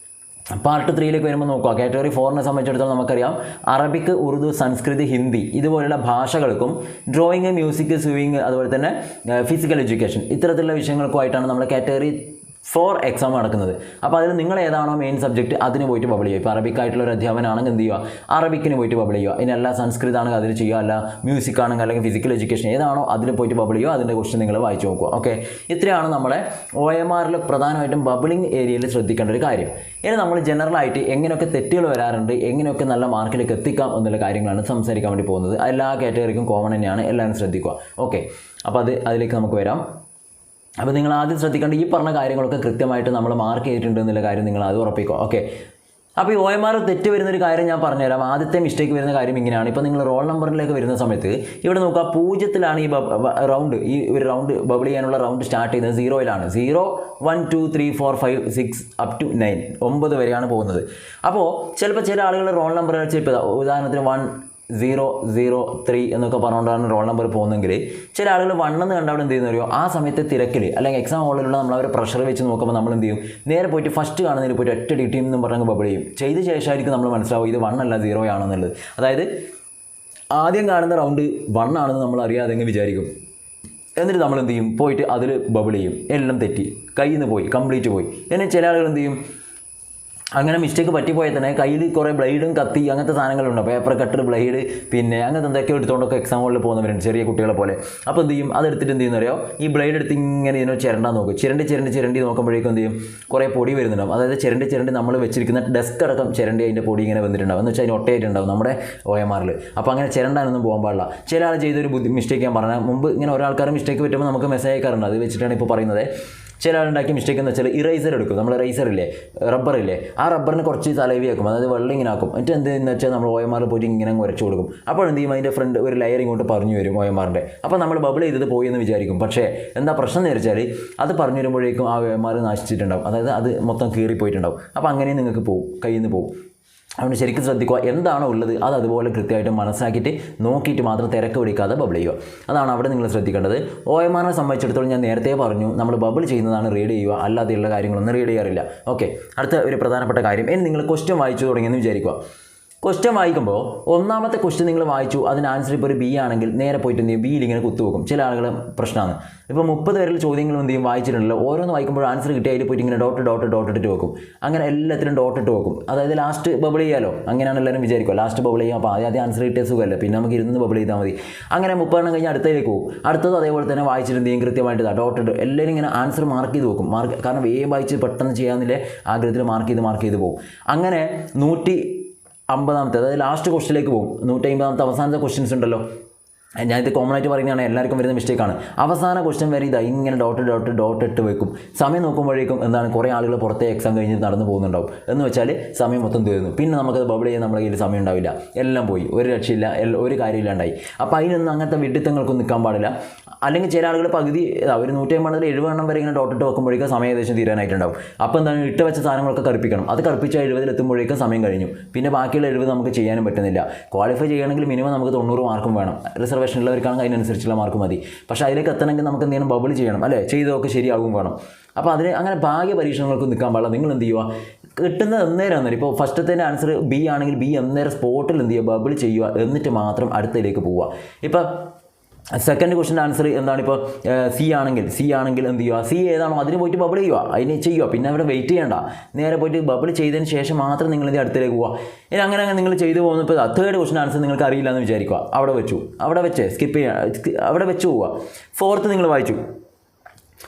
Speaker 1: പാർട്ട് 3ലേക്ക് വരുമ്പോൾ നോക്കുക. കാറ്റഗറി 4നെ സംബന്ധിച്ചിടത്തോളം നമുക്കറിയാം അറബിക്, ഉറുദു, സംസ്കൃത്, ഹിന്ദി ഇതുപോലുള്ള ഭാഷകൾക്കും ഡ്രോയിങ്, മ്യൂസിക്, സ്വിമ്മിങ്, അതുപോലെ തന്നെ ഫിസിക്കൽ എഡ്യൂക്കേഷൻ ഇത്തരത്തിലുള്ള വിഷയങ്ങൾക്കുമായിട്ടാണ് നമ്മൾ കാറ്റഗറി 4 എക്സാം നടക്കുന്നത്. അപ്പോൾ അതിൽ നിങ്ങൾ ഏതാണോ മെയിൻ സബ്ജക്റ്റ് അതിന് പോയിട്ട് ബബിൾ ചെയ്യുക. ഇപ്പോൾ അറബിക്കായിട്ടുള്ള ഒരു അധ്യാപനമാണെങ്കിൽ എന്ത് ചെയ്യുക, അറബിക്കിന് പോയിട്ട് ബബിൾ ചെയ്യുക. ഇനി അല്ല സംസ്കൃതം ആണെങ്കിൽ അതിൽ ചെയ്യുക, അല്ല മ്യൂസിക് ആണെങ്കിൽ അല്ലെങ്കിൽ ഫിസിക്കൽ എഡ്യൂക്കേഷൻ ഏതാണോ അതിൽ പോയിട്ട് ബബിൾ ചെയ്യുക. അതിൻ്റെ ക്വസ്റ്റ്യൻ നിങ്ങൾ വായിച്ച് നോക്കുക. ഓക്കെ, ഇത്രയാണ് നമ്മളെ OMRൽ പ്രധാനമായിട്ടും ബബിളിംഗ് ഏരിയയിൽ ശ്രദ്ധിക്കേണ്ട ഒരു കാര്യം. ഇനി നമ്മൾ ജനറലായിട്ട് എങ്ങനെയൊക്കെ തെറ്റുകൾ വരാറുണ്ട്, എങ്ങനെയൊക്കെ നല്ല മാർക്കിലേക്ക് എത്തിക്കാം എന്നുള്ള കാര്യങ്ങളാണ് സംസാരിക്കാൻ വേണ്ടി പോകുന്നത്. എല്ലാ കാറ്റഗറിക്കും കോമൺ തന്നെയാണ്, എല്ലാവരും ശ്രദ്ധിക്കുക. ഓക്കെ, അപ്പോൾ അതിലേക്ക് നമുക്ക് വരാം. അപ്പോൾ നിങ്ങൾ ആദ്യം ശ്രദ്ധിക്കേണ്ട ഈ പറഞ്ഞ കാര്യങ്ങളൊക്കെ കൃത്യമായിട്ട് നമ്മൾ മാർക്ക് ചെയ്തിട്ടുണ്ട് എന്നുള്ള കാര്യം നിങ്ങൾ അത് ഉറപ്പിക്കുക. ഓക്കെ, അപ്പോൾ ഈ OMR തെറ്റ് വരുന്നൊരു കാര്യം ഞാൻ പറഞ്ഞുതരാം. ആദ്യത്തെ മിസ്റ്റേക്ക് വരുന്ന കാര്യം ഇങ്ങനെയാണ്. ഇപ്പോൾ നിങ്ങൾ റോൾ നമ്പറിലേക്ക് വരുന്ന സമയത്ത് ഇവിടെ നോക്കുക, 0-ലാണ് ഈ റൗണ്ട്, ഈ ഒരു റൗണ്ട് ബബിൾ ചെയ്യാനുള്ള റൗണ്ട് സ്റ്റാർട്ട് ചെയ്യുന്നത് 0-ലാണ്. 0, 1, 2, 3, 4, 5, 6 up to 9 9 വരെയാണ് പോകുന്നത്. അപ്പോൾ ചിലപ്പോൾ ചില ആളുകൾ റോൾ നമ്പർ വെച്ച് ഇപ്പോൾ ഉദാഹരണത്തിന് 1003 എന്നൊക്കെ പറഞ്ഞുകൊണ്ടാണ് റോൾ നമ്പർ പോകുന്നതെങ്കിൽ ചില ആളുകൾ 1 എന്ന് കണ്ട് അവിടെ എന്ത് ചെയ്യുന്നവരോ ആ സമയത്ത് തിരക്കിൽ അല്ലെങ്കിൽ എക്സാം ഹോളിലുള്ള നമ്മൾ അവർ പ്രഷർ വെച്ച് നോക്കുമ്പോൾ നമ്മൾ എന്ത് ചെയ്യും, നേരെ പോയിട്ട് ഫസ്റ്റ് കാണുന്നതിൽ പോയിട്ട് ഒറ്റ DTM എന്ന് പറഞ്ഞ് ബബിൾ ചെയ്യും. ചെയ്ത ശേഷമായിരിക്കും നമ്മൾ മനസ്സിലാവും ഇത് 1 അല്ല 0 ആണെന്നുള്ളത്. അതായത് ആദ്യം കാണുന്ന റൗണ്ട് 1 ആണെന്ന് നമ്മൾ അറിയാതെങ്കിൽ വിചാരിക്കും. എന്നിട്ട് നമ്മൾ എന്ത് ചെയ്യും, പോയിട്ട് അതിൽ ബബിൾ ചെയ്യും. എല്ലാം തെറ്റി, കയ്യിൽ നിന്ന് പോയി, കംപ്ലീറ്റ് പോയി. ഇനി ചില ആളുകൾ എന്ത് ചെയ്യും, അങ്ങനെ മിസ്റ്റേക്ക് പറ്റിപ്പോയാൽ തന്നെ കയ്യിൽ കുറേ ബ്ലേഡും കത്തി അങ്ങനത്തെ സാധനങ്ങളുണ്ട്, പേപ്പർ കട്ടർ, ബ്ലേഡ്, പിന്നെ അങ്ങനത്തെ എന്തൊക്കെ എടുത്തുകൊണ്ടൊക്കെ എക്സാം ഹോളിൽ പോകുന്നവരുണ്ട് ചെറിയ കുട്ടികളെ പോലെ. അപ്പോൾ എന്ത് ചെയ്യും, അതെടുത്തിട്ട് എന്ത് ചെയ്യുന്ന അറിയോ, ഈ ബ്ലേഡ് എടുത്ത് ഇങ്ങനെ ഇതിനോ ചിരണ്ടാൻ നോക്കും. ചിരണ്ടി നോക്കുമ്പോഴേക്കും എന്ത് ചെയ്യും, കുറേ പൊടി വരുന്നുണ്ടാവും. അതായത് ചിരണ്ടി നമ്മൾ വെച്ചിരിക്കുന്ന ഡെസ്ക് അടക്കം ചിരണ്ടി അതിൻ്റെ പൊടി ഇങ്ങനെ വന്നിട്ടുണ്ടാവും. എന്ന് വെച്ചാൽ അതിന് ഒട്ടയായിട്ടുണ്ടാവും നമ്മുടെ OMRൽ. അപ്പോൾ അങ്ങനെ ചിരണ്ടാനൊന്നും പോകാൻ പാടില്ല. ചില ആൾ ചെയ്തൊരു മിസ്റ്റേക്ക് ഞാൻ പറഞ്ഞാൽ മുമ്പ് ഇങ്ങനെ ഒരാൾക്കാർ മിസ്റ്റേക്ക് പറ്റുമ്പോൾ നമുക്ക് മെസ്സേജ് അയക്കാറുണ്ട്. അത് വെച്ചിട്ടാണ് ഇപ്പോൾ പറയുന്നത്. ചില ആളുണ്ടാക്കിയ മിസ്റ്റേക്ക് എന്ന് വെച്ചാൽ ഇറേസർ എടുക്കും. നമ്മൾ ഇറേസറില്ലേ, റബ്ബറില്ലേ, ആ റബ്ബറിന് കുറച്ച് തലവി ആക്കും, അതായത് വെള്ളം ഇങ്ങനെ ആക്കും. എന്നിട്ട് എന്തെന്ന് വെച്ചാൽ നമ്മൾ OMR പോയിട്ട് ഇങ്ങനെ ഉരച്ചു കൊടുക്കും. അപ്പോൾ എന്ത് ചെയ്യും, അതിൻ്റെ ഫ്രണ്ട് ഒരു ലെയർ ഇങ്ങോട്ട് പറഞ്ഞു വരും OMRൻ്റെ. അപ്പോൾ നമ്മൾ ബബിൾ ചെയ്തത് പോയി എന്ന് വിചാരിക്കും. പക്ഷേ എന്താ പ്രശ്നം എന്ന് വെച്ചാൽ അത് പറഞ്ഞു വരുമ്പോഴേക്കും ആ OMR നശിച്ചിട്ടുണ്ടാവും. അതായത് അത് മൊത്തം കീറിപ്പോയിട്ടുണ്ടാവും. അപ്പോൾ അങ്ങനെ നിങ്ങൾക്ക് പോകും, കയ്യിൽ നിന്ന് പോകും. അതുകൊണ്ട് ശരിക്കും ശ്രദ്ധിക്കുക, എന്താണോ ഉള്ളത് അത് അതുപോലെ കൃത്യമായിട്ട് മനസ്സിലാക്കിയിട്ട് നോക്കിയിട്ട് മാത്രം തിരക്ക് പിടിക്കാതെ ബബിൾ ചെയ്യുക. അതാണ് അവിടെ നിങ്ങൾ ശ്രദ്ധിക്കേണ്ടത്. OMRനെ സംബന്ധിച്ചിടത്തോളം ഞാൻ നേരത്തെ പറഞ്ഞു, നമ്മൾ ബബിൾ ചെയ്യുന്നതാണ് റീഡ് ചെയ്യുക, അല്ലാതെയുള്ള കാര്യങ്ങളൊന്നും റീഡ് ചെയ്യാറില്ല. ഓക്കെ, അടുത്ത ഒരു പ്രധാനപ്പെട്ട കാര്യം, ഇനി നിങ്ങൾ ക്വസ്റ്റ്യൻ വായിച്ചു തുടങ്ങിയെന്ന് വിചാരിക്കുക. ക്വസ്റ്റ്യൻ വായിക്കുമ്പോൾ ഒന്നാമത്തെ ക്വസ്റ്റ്യൻ നിങ്ങൾ വായിച്ചു, അതിന് ആൻസർ ഇപ്പോൾ ഒരു ബി ആണെങ്കിൽ നേരെ പോയിട്ട് എന്ത് ചെയ്യും, ബിയിൽ ഇങ്ങനെ കുത്തുവെക്കും. ചില ആളുകൾ പ്രശ്നമാണ്. ഇപ്പോൾ 30 വരെയുള്ള ചോദ്യങ്ങളും എന്ത് ചെയ്യും, വായിച്ചിട്ടുണ്ടല്ലോ, ഓരോന്ന് വായിക്കുമ്പോൾ ആൻസർ കിട്ടി അതിൽ പോയിട്ട് ഇങ്ങനെ ഡോട്ട് ഇട്ട് വെക്കും. അങ്ങനെ എല്ലാത്തിനും ഡോട്ട് ഇട്ട് വെക്കും. അതായത് ലാസ്റ്റ് ബബിൾ ചെയ്യാലോ, അങ്ങനെയാണ് എല്ലാവരും വിചാരിക്കുക. ലാസ്റ്റ് ബബിൾ ചെയ്യാം, അപ്പോൾ ആദ്യം ആൻസർ കിട്ടിയ സുഖമല്ല, പിന്നെ നമുക്ക് ഇരുന്ന് ബബിൾ ചെയ്താൽ മതി. അങ്ങനെ 30 എണ്ണം കഴിഞ്ഞ് അടുത്തേക്ക് പോകും. അടുത്തത് അതേപോലെ തന്നെ വായിച്ചിട്ട് എന്ത് ചെയ്യും, കൃത്യമായിട്ട് ഡോട്ട് ഇട്ട് എല്ലാവരും ഇങ്ങനെ ആൻസർ മാർക്ക് ചെയ്ത് വെക്കും. കാരണം വേഗം വായിച്ച് പെട്ടെന്ന് ചെയ്യാമെന്നില്ലേ ആഗ്രഹത്തിൽ മാർക്ക് ചെയ്ത് പോകും. അങ്ങനെ 150ാമത്തെ, അതായത് ലാസ്റ്റ് ക്വസ്റ്റിലേക്ക് പോകും. 150ാമത്തെ അവസാനത്തെ ക്വസ്റ്റ്യൻസ് ഉണ്ടല്ലോ, ഞാനിത് കോമൺ ആയിട്ട് പറയുന്നതാണ്, എല്ലാവർക്കും വരുന്ന മിസ്റ്റേക്കാണ്. അവസാന ക്വസ്റ്റ്യൻ വരെ ഇതാ ഇങ്ങനെ ഡോട്ട് ഇട്ട് വെക്കും. സമയം നോക്കുമ്പോഴേക്കും എന്താണ്, കുറേ ആളുകൾ പുറത്തെ എക്സാം കഴിഞ്ഞ് നടന്നു പോകുന്നുണ്ടാവും. എന്ന് വെച്ചാൽ സമയം മൊത്തം തീർന്നു. പിന്നെ നമുക്കത് ബബിൾ ചെയ്യാൻ നമ്മുടെ കയ്യിൽ സമയം ഉണ്ടാവില്ല, എല്ലാം പോയി, ഒരു രക്ഷയില്ല, ഒരു കാര്യമില്ലാണ്ടായി. അപ്പോൾ അതിനൊന്നും അങ്ങനത്തെ വിഡിത്തങ്ങൾക്കും നിൽക്കാൻ പാടില്ല. അല്ലെങ്കിൽ ചില ആളുകൾ പകുതി ഒരു 150 70 എണ്ണം വരെ ഇങ്ങനെ ഡോട്ട് ഇട്ട് വെക്കുമ്പോഴേക്കും സമയം ഏകദേശം തീരാനായിട്ടുണ്ടാവും. അപ്പോൾ എന്താണ്, ഇട്ട് വെച്ച സാധനങ്ങളൊക്കെ കറുപ്പിക്കണം. അത് കറുപ്പിച്ച് 70 എത്തുമ്പോഴേക്കും സമയം കഴിഞ്ഞു. പിന്നെ ബാക്കിയുള്ള 70 നമുക്ക് ചെയ്യാനും പറ്റുന്നില്ല. ക്വാളിഫൈ ചെയ്യണമെങ്കിൽ മിനിമം നമുക്ക് 90 മാർക്കും വേണം. റിസർവേഷനുള്ളവർക്കാണെങ്കിൽ അതിനനുസരിച്ചുള്ള മാർക്ക് മതി. പക്ഷേ അതിലേക്ക് എത്തണമെങ്കിൽ നമുക്ക് എന്തെങ്കിലും ബബിൾ ചെയ്യണം, അല്ലേ, ചെയ്തൊക്കെ ശരിയാകും വേണം. അപ്പോൾ അതിന് അങ്ങനെ ഭാഗ്യ പരീക്ഷണങ്ങൾക്ക് നിൽക്കാൻ പാടില്ല. നിങ്ങൾ എന്ത് ചെയ്യുക, കിട്ടുന്നത് അന്നേരം. ഇപ്പോൾ ഫസ്റ്റത്തെ ആൻസർ ബി ആണെങ്കിൽ ബി അന്നേരം സ്പോട്ടിൽ എന്ത് ചെയ്യുക, ബബിൾ ചെയ്യുക. എന്നിട്ട് മാത്രം അടുത്തതിലേക്ക് പോവുക. ഇപ്പോൾ സെക്കൻഡ് ക്വസ്റ്റ്യൻ ആൻസർ എന്താണ്, ഇപ്പോൾ സി ആണെങ്കിൽ എന്ത് ചെയ്യുക, സി ഏതാണോ അതിന് പോയിട്ട് ബബിൾ ചെയ്യുക, അതിന് ചെയ്യുക. പിന്നെ അവിടെ വെയിറ്റ് ചെയ്യേണ്ട, നേരെ പോയിട്ട് ബബിൾ ചെയ്തതിന് ശേഷം മാത്രം നിങ്ങൾ ഇത് അടുത്തേക്ക് പോവുക. ഇനി അങ്ങനെ നിങ്ങൾ ചെയ്തു പോകുന്നപ്പോൾ തേർഡ് ക്വസ്റ്റ്യൻ ആൻസർ നിങ്ങൾക്ക് അറിയില്ല എന്ന് വിചാരിക്കുക, അവിടെ വെച്ച് സ്കിപ്പ് ചെയ്യുക, അവിടെ വെച്ച് പോവുക. ഫോർത്ത് നിങ്ങൾ വായിച്ചു,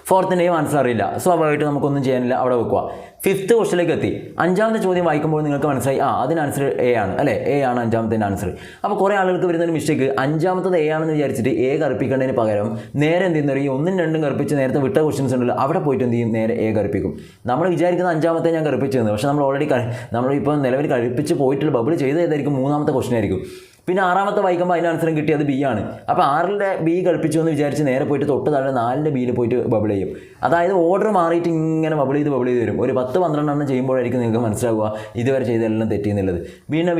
Speaker 1: ഫോർത്തിൻ്റെയും ആൻസർ അറിയില്ല, സ്വാഭാവികമായിട്ട് നമുക്കൊന്നും ചെയ്യാനില്ല, അവിടെ വെക്കുക. ഫിഫ്ത്ത് ക്വസ്റ്റിലേക്ക് എത്തി. 5ാമത്തെ ചോദ്യം വായിക്കുമ്പോൾ നിങ്ങൾക്ക് മനസ്സിലായി, അതിന് ആൻസർ എ ആണ്, അല്ലേ, എ ആണ് 5ാമത്തെ ആൻസർ. അപ്പോൾ കുറേ ആളുകൾക്ക് വരുന്നൊരു മിസ്റ്റേക്ക്, 5ാമത്തത് എ ആണെന്ന് വിചാരിച്ചിട്ട് എ കറുപ്പിക്കേണ്ടതിന് പകരം നേരെ എന്ത് ചെയ്യുന്ന, ഈ 1ഉം 2ഉം കറുപ്പിച്ച് നേരത്തെ വിട്ട ക്വസ്റ്റ്യൻസ് ഉണ്ടല്ലോ, അവിടെ പോയിട്ട് എന്ത് ചെയ്യും, നേരെ എ കറുപ്പിക്കും. നമ്മൾ വിചാരിക്കുന്ന 5ാമത്തെ ഞാൻ കറുപ്പിച്ചത്, പക്ഷേ നമ്മൾ ഓൾറെഡി നമ്മളിപ്പോൾ നിലവിൽ കഴിപ്പിച്ച് പോയിട്ടുള്ള ബബിൾ ചെയ്തതായിരിക്കും 3ാമത്തെ ക്വസ്റ്റ്യൻ ആയിരിക്കും. പിന്നെ 6ാമത്തെ വായിക്കുമ്പോൾ അതിന് ആൻസറും കിട്ടിയത് ബി ആണ്. അപ്പോൾ 6ന്റെ ബി കളിപ്പിച്ചു എന്ന് വിചാരിച്ച് നേരെ പോയിട്ട് തൊട്ട് താഴെ 4ന്റെ ബിയിൽ പോയിട്ട് ബബിൾ ചെയ്യും. അതായത് ഓർഡർ മാറിയിട്ട് ഇങ്ങനെ ബബിൾ ചെയ്ത് വരും. ഒരു 10-12 എണ്ണം ചെയ്യുമ്പോഴായിരിക്കും നിങ്ങൾക്ക് മനസ്സിലാവുക ഇതുവരെ ചെയ്തെല്ലാം തെറ്റിയെന്നുള്ളത്.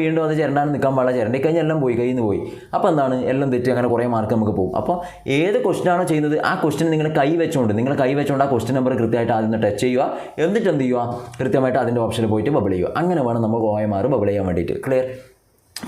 Speaker 1: വീണ്ടും അത് ചിരണ്ടാൻ നിൽക്കാൻ പാടില്ല, ചിരണ്ടി കഴിഞ്ഞാൽ എല്ലാം പോയി, കയ്യിൽ നിന്ന് പോയി. അപ്പോൾ എന്താണ്, എല്ലാം തെറ്റി, അങ്ങനെ കുറേ മാർക്ക് നമുക്ക് പോകും. അപ്പോൾ ഏത് ക്വസ്റ്റ്യനാണോ ചെയ്യുന്നത് ആ ക്വസ്റ്റ്യൻ നിങ്ങൾ കൈ വെച്ചുകൊണ്ട് ആ ക്വസ്റ്റ്യൻ നമ്പർ കൃത്യമായിട്ട് ആദ്യം ടച്ച് ചെയ്യുക. എന്നിട്ട് എന്ത് ചെയ്യുക, കൃത്യമായിട്ട് അതിൻ്റെ ഓപ്ഷനിൽ പോയിട്ട് ബബിൾ ചെയ്യുക. അങ്ങനെ വേണം നമ്മൾ OMR ബബിൾ ചെയ്യാൻ വേണ്ടിയിട്ട്. ക്ലിയർ?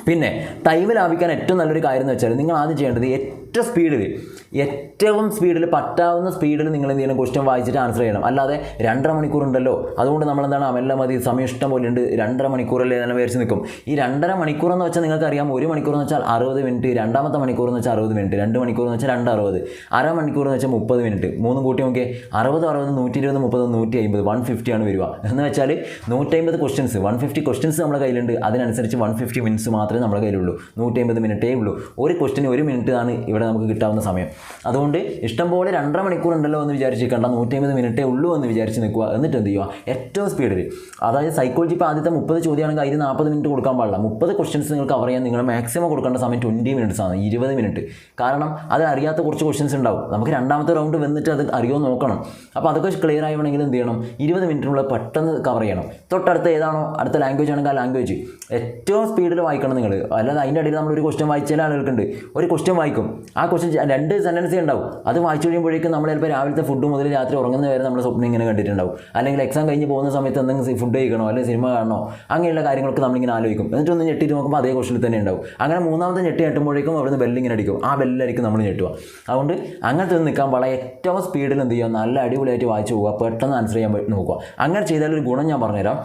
Speaker 1: പിന്നെ ടൈം ലാഭിക്കാൻ ഏറ്റവും നല്ലൊരു കാര്യം എന്ന് വെച്ചാൽ നിങ്ങൾ ആദ്യം ചെയ്യേണ്ടത് ഏറ്റവും സ്പീഡിൽ പറ്റാവുന്ന സ്പീഡിൽ നിങ്ങൾ എന്ത് ചെയ്യണം, ക്വസ്റ്റ്യൻ വായിച്ചിട്ട് ആൻസർ ചെയ്യണം. അല്ലാതെ 2.5 മണിക്കൂർ ഉണ്ടല്ലോ, അതുകൊണ്ട് നമ്മളെന്താണ് അമെല്ലാം മതി, സമയം ഇഷ്ടം പോലെ ഉണ്ട്, 2.5 മണിക്കൂറല്ലേ തന്നെ വിചാരിച്ച് നിൽക്കും. ഈ 2.5 മണിക്കൂർ എന്ന് വെച്ചാൽ നിങ്ങൾക്കറിയാം, 1 മണിക്കൂർ എന്ന് വെച്ചാൽ 60 മിനിറ്റ്, 2ാമത്തെ മണിക്കൂർ എന്ന് വെച്ചാൽ 60 മിനിറ്റ്, 2 മണിക്കൂർ എന്ന് വെച്ചാൽ 260, അര മണിക്കൂർ എന്ന് വെച്ചാൽ 30 മിനിറ്റ്, 3 കൂട്ടി നോക്കിയേ 60, 120, 30, 150, 150 ആണ് വരിക. എന്ന് വെച്ചാൽ 150 ക്വസ്റ്റ്യൻസ്, 150 ക്വസ്റ്റ്യൻസ് നമ്മുടെ കയ്യിലുണ്ട്. അതിനനുസരിച്ച് 150 മിനിറ്റ്സ് മാത്രമേ നമ്മുടെ കയ്യിലുള്ളൂ, 150 മിനിറ്റേ ഉള്ളൂ. ഒരു ക്വസ്റ്റ്യന് 1 മിനിറ്റ് ആണ് ഇവിടെ നമുക്ക് കിട്ടാവുന്ന സമയം. അതുകൊണ്ട് ഇഷ്ടംപോലെ 2.5 മണിക്കൂർ ഉണ്ടല്ലോ എന്ന് വിചാരിച്ചിരിക്കേണ്ട, 150 മിനിറ്റേ ഉള്ളൂ എന്ന് വിചാരിച്ച് നിൽക്കുക. എന്നിട്ട് എന്ത് ചെയ്യുക, ഏറ്റവും സ്പീഡിൽ, അതായത് സൈക്കോളജി ഇപ്പോൾ ആദ്യത്തെ 30 ചോദ്യമാണെങ്കിൽ അതിന് 40 മിനിറ്റ് കൊടുക്കാൻ പാടില്ല. 30 ക്വസ്റ്റ്യൻസ് നിങ്ങൾക്ക് കവർ ചെയ്യാൻ നിങ്ങൾ മാക്സിമം കൊടുക്കേണ്ട സമയം 20 മിനിറ്റ്സ് ആണ്, 20 മിനിറ്റ്. കാരണം അത് അറിയാത്ത കുറച്ച് ക്വസ്റ്റ്യൻസ് ഉണ്ടാവും, നമുക്ക് 2ാമത്തെ റൗണ്ട് വന്നിട്ട് അത് അറിയുമോ നോക്കണം. അപ്പോൾ അതൊക്കെ ക്ലിയർ ആവണമെങ്കിൽ എന്ത് ചെയ്യണം, 20 മിനിറ്റിനുള്ള പെട്ടെന്ന് കവർ ചെയ്യണം. തൊട്ടടുത്ത ഏതാണോ അടുത്ത ലാംഗ്വേജ് ആണെങ്കിൽ ആ ലാംഗ്വേജ് ഏറ്റവും സ്പീഡിൽ വായിക്കണം നിങ്ങൾ. അല്ലാതെ അതിൻ്റെ ഇടയിൽ നമ്മളൊരു ക്വസ്റ്റ്യൻ വായിച്ചാൽ ആളുകൾക്കുണ്ട്, ഒരു ക്വസ്റ്റ്യൻ വായിക്കും, ആ ക്വസ്റ്റ്യൻ 2 സെൻറ്റൻസേ ഉണ്ടാവും, അത് വായിച്ചു കഴിയുമ്പോഴേക്കും നമ്മൾ ചിലപ്പോൾ രാവിലത്തെ ഫുഡ് മുതൽ രാത്രി ഉറങ്ങുന്ന വരെ നമ്മൾ സ്വപ്നം ഇങ്ങനെ കണ്ടിട്ടുണ്ടാവും. അല്ലെങ്കിൽ എക്സാം കഴിഞ്ഞ് പോകുന്ന സമയത്ത് എന്തെങ്കിലും ഫുഡ് കഴിക്കണോ അല്ലെങ്കിൽ സിനിമ കാണണോ അങ്ങനെയുള്ള കാര്യങ്ങളൊക്കെ നമ്മളിങ്ങനെ ആലോചിക്കും. എന്നിട്ടൊന്ന് ഞെട്ടിയിട്ട് നോക്കുമ്പോൾ അതേ ക്വസ്റ്റ്യൻ തന്നെ ഉണ്ടാവും. അങ്ങനെ 3ാമത്തെ ഞെട്ടുമ്പോഴേക്കും അവിടുന്ന് ബെല്ലിങ്ങനെ അടിക്കും, ആ ബെല്ലായിരിക്കും നമ്മൾ ഞെട്ടുക. അതുകൊണ്ട് അങ്ങനത്തെ നിൽക്കാൻ വളരെ ഏറ്റവും സ്പീഡിൽ എന്ത് ചെയ്യുക, നല്ല അടിപൊളിയായിട്ട് വായിച്ചു പോവുക, പെട്ടെന്ന് ആൻസർ ചെയ്യാൻ നോക്കുക. അങ്ങനെ ചെയ്താൽ ഒരു ഗുണം ഞാൻ പറഞ്ഞുതരാം.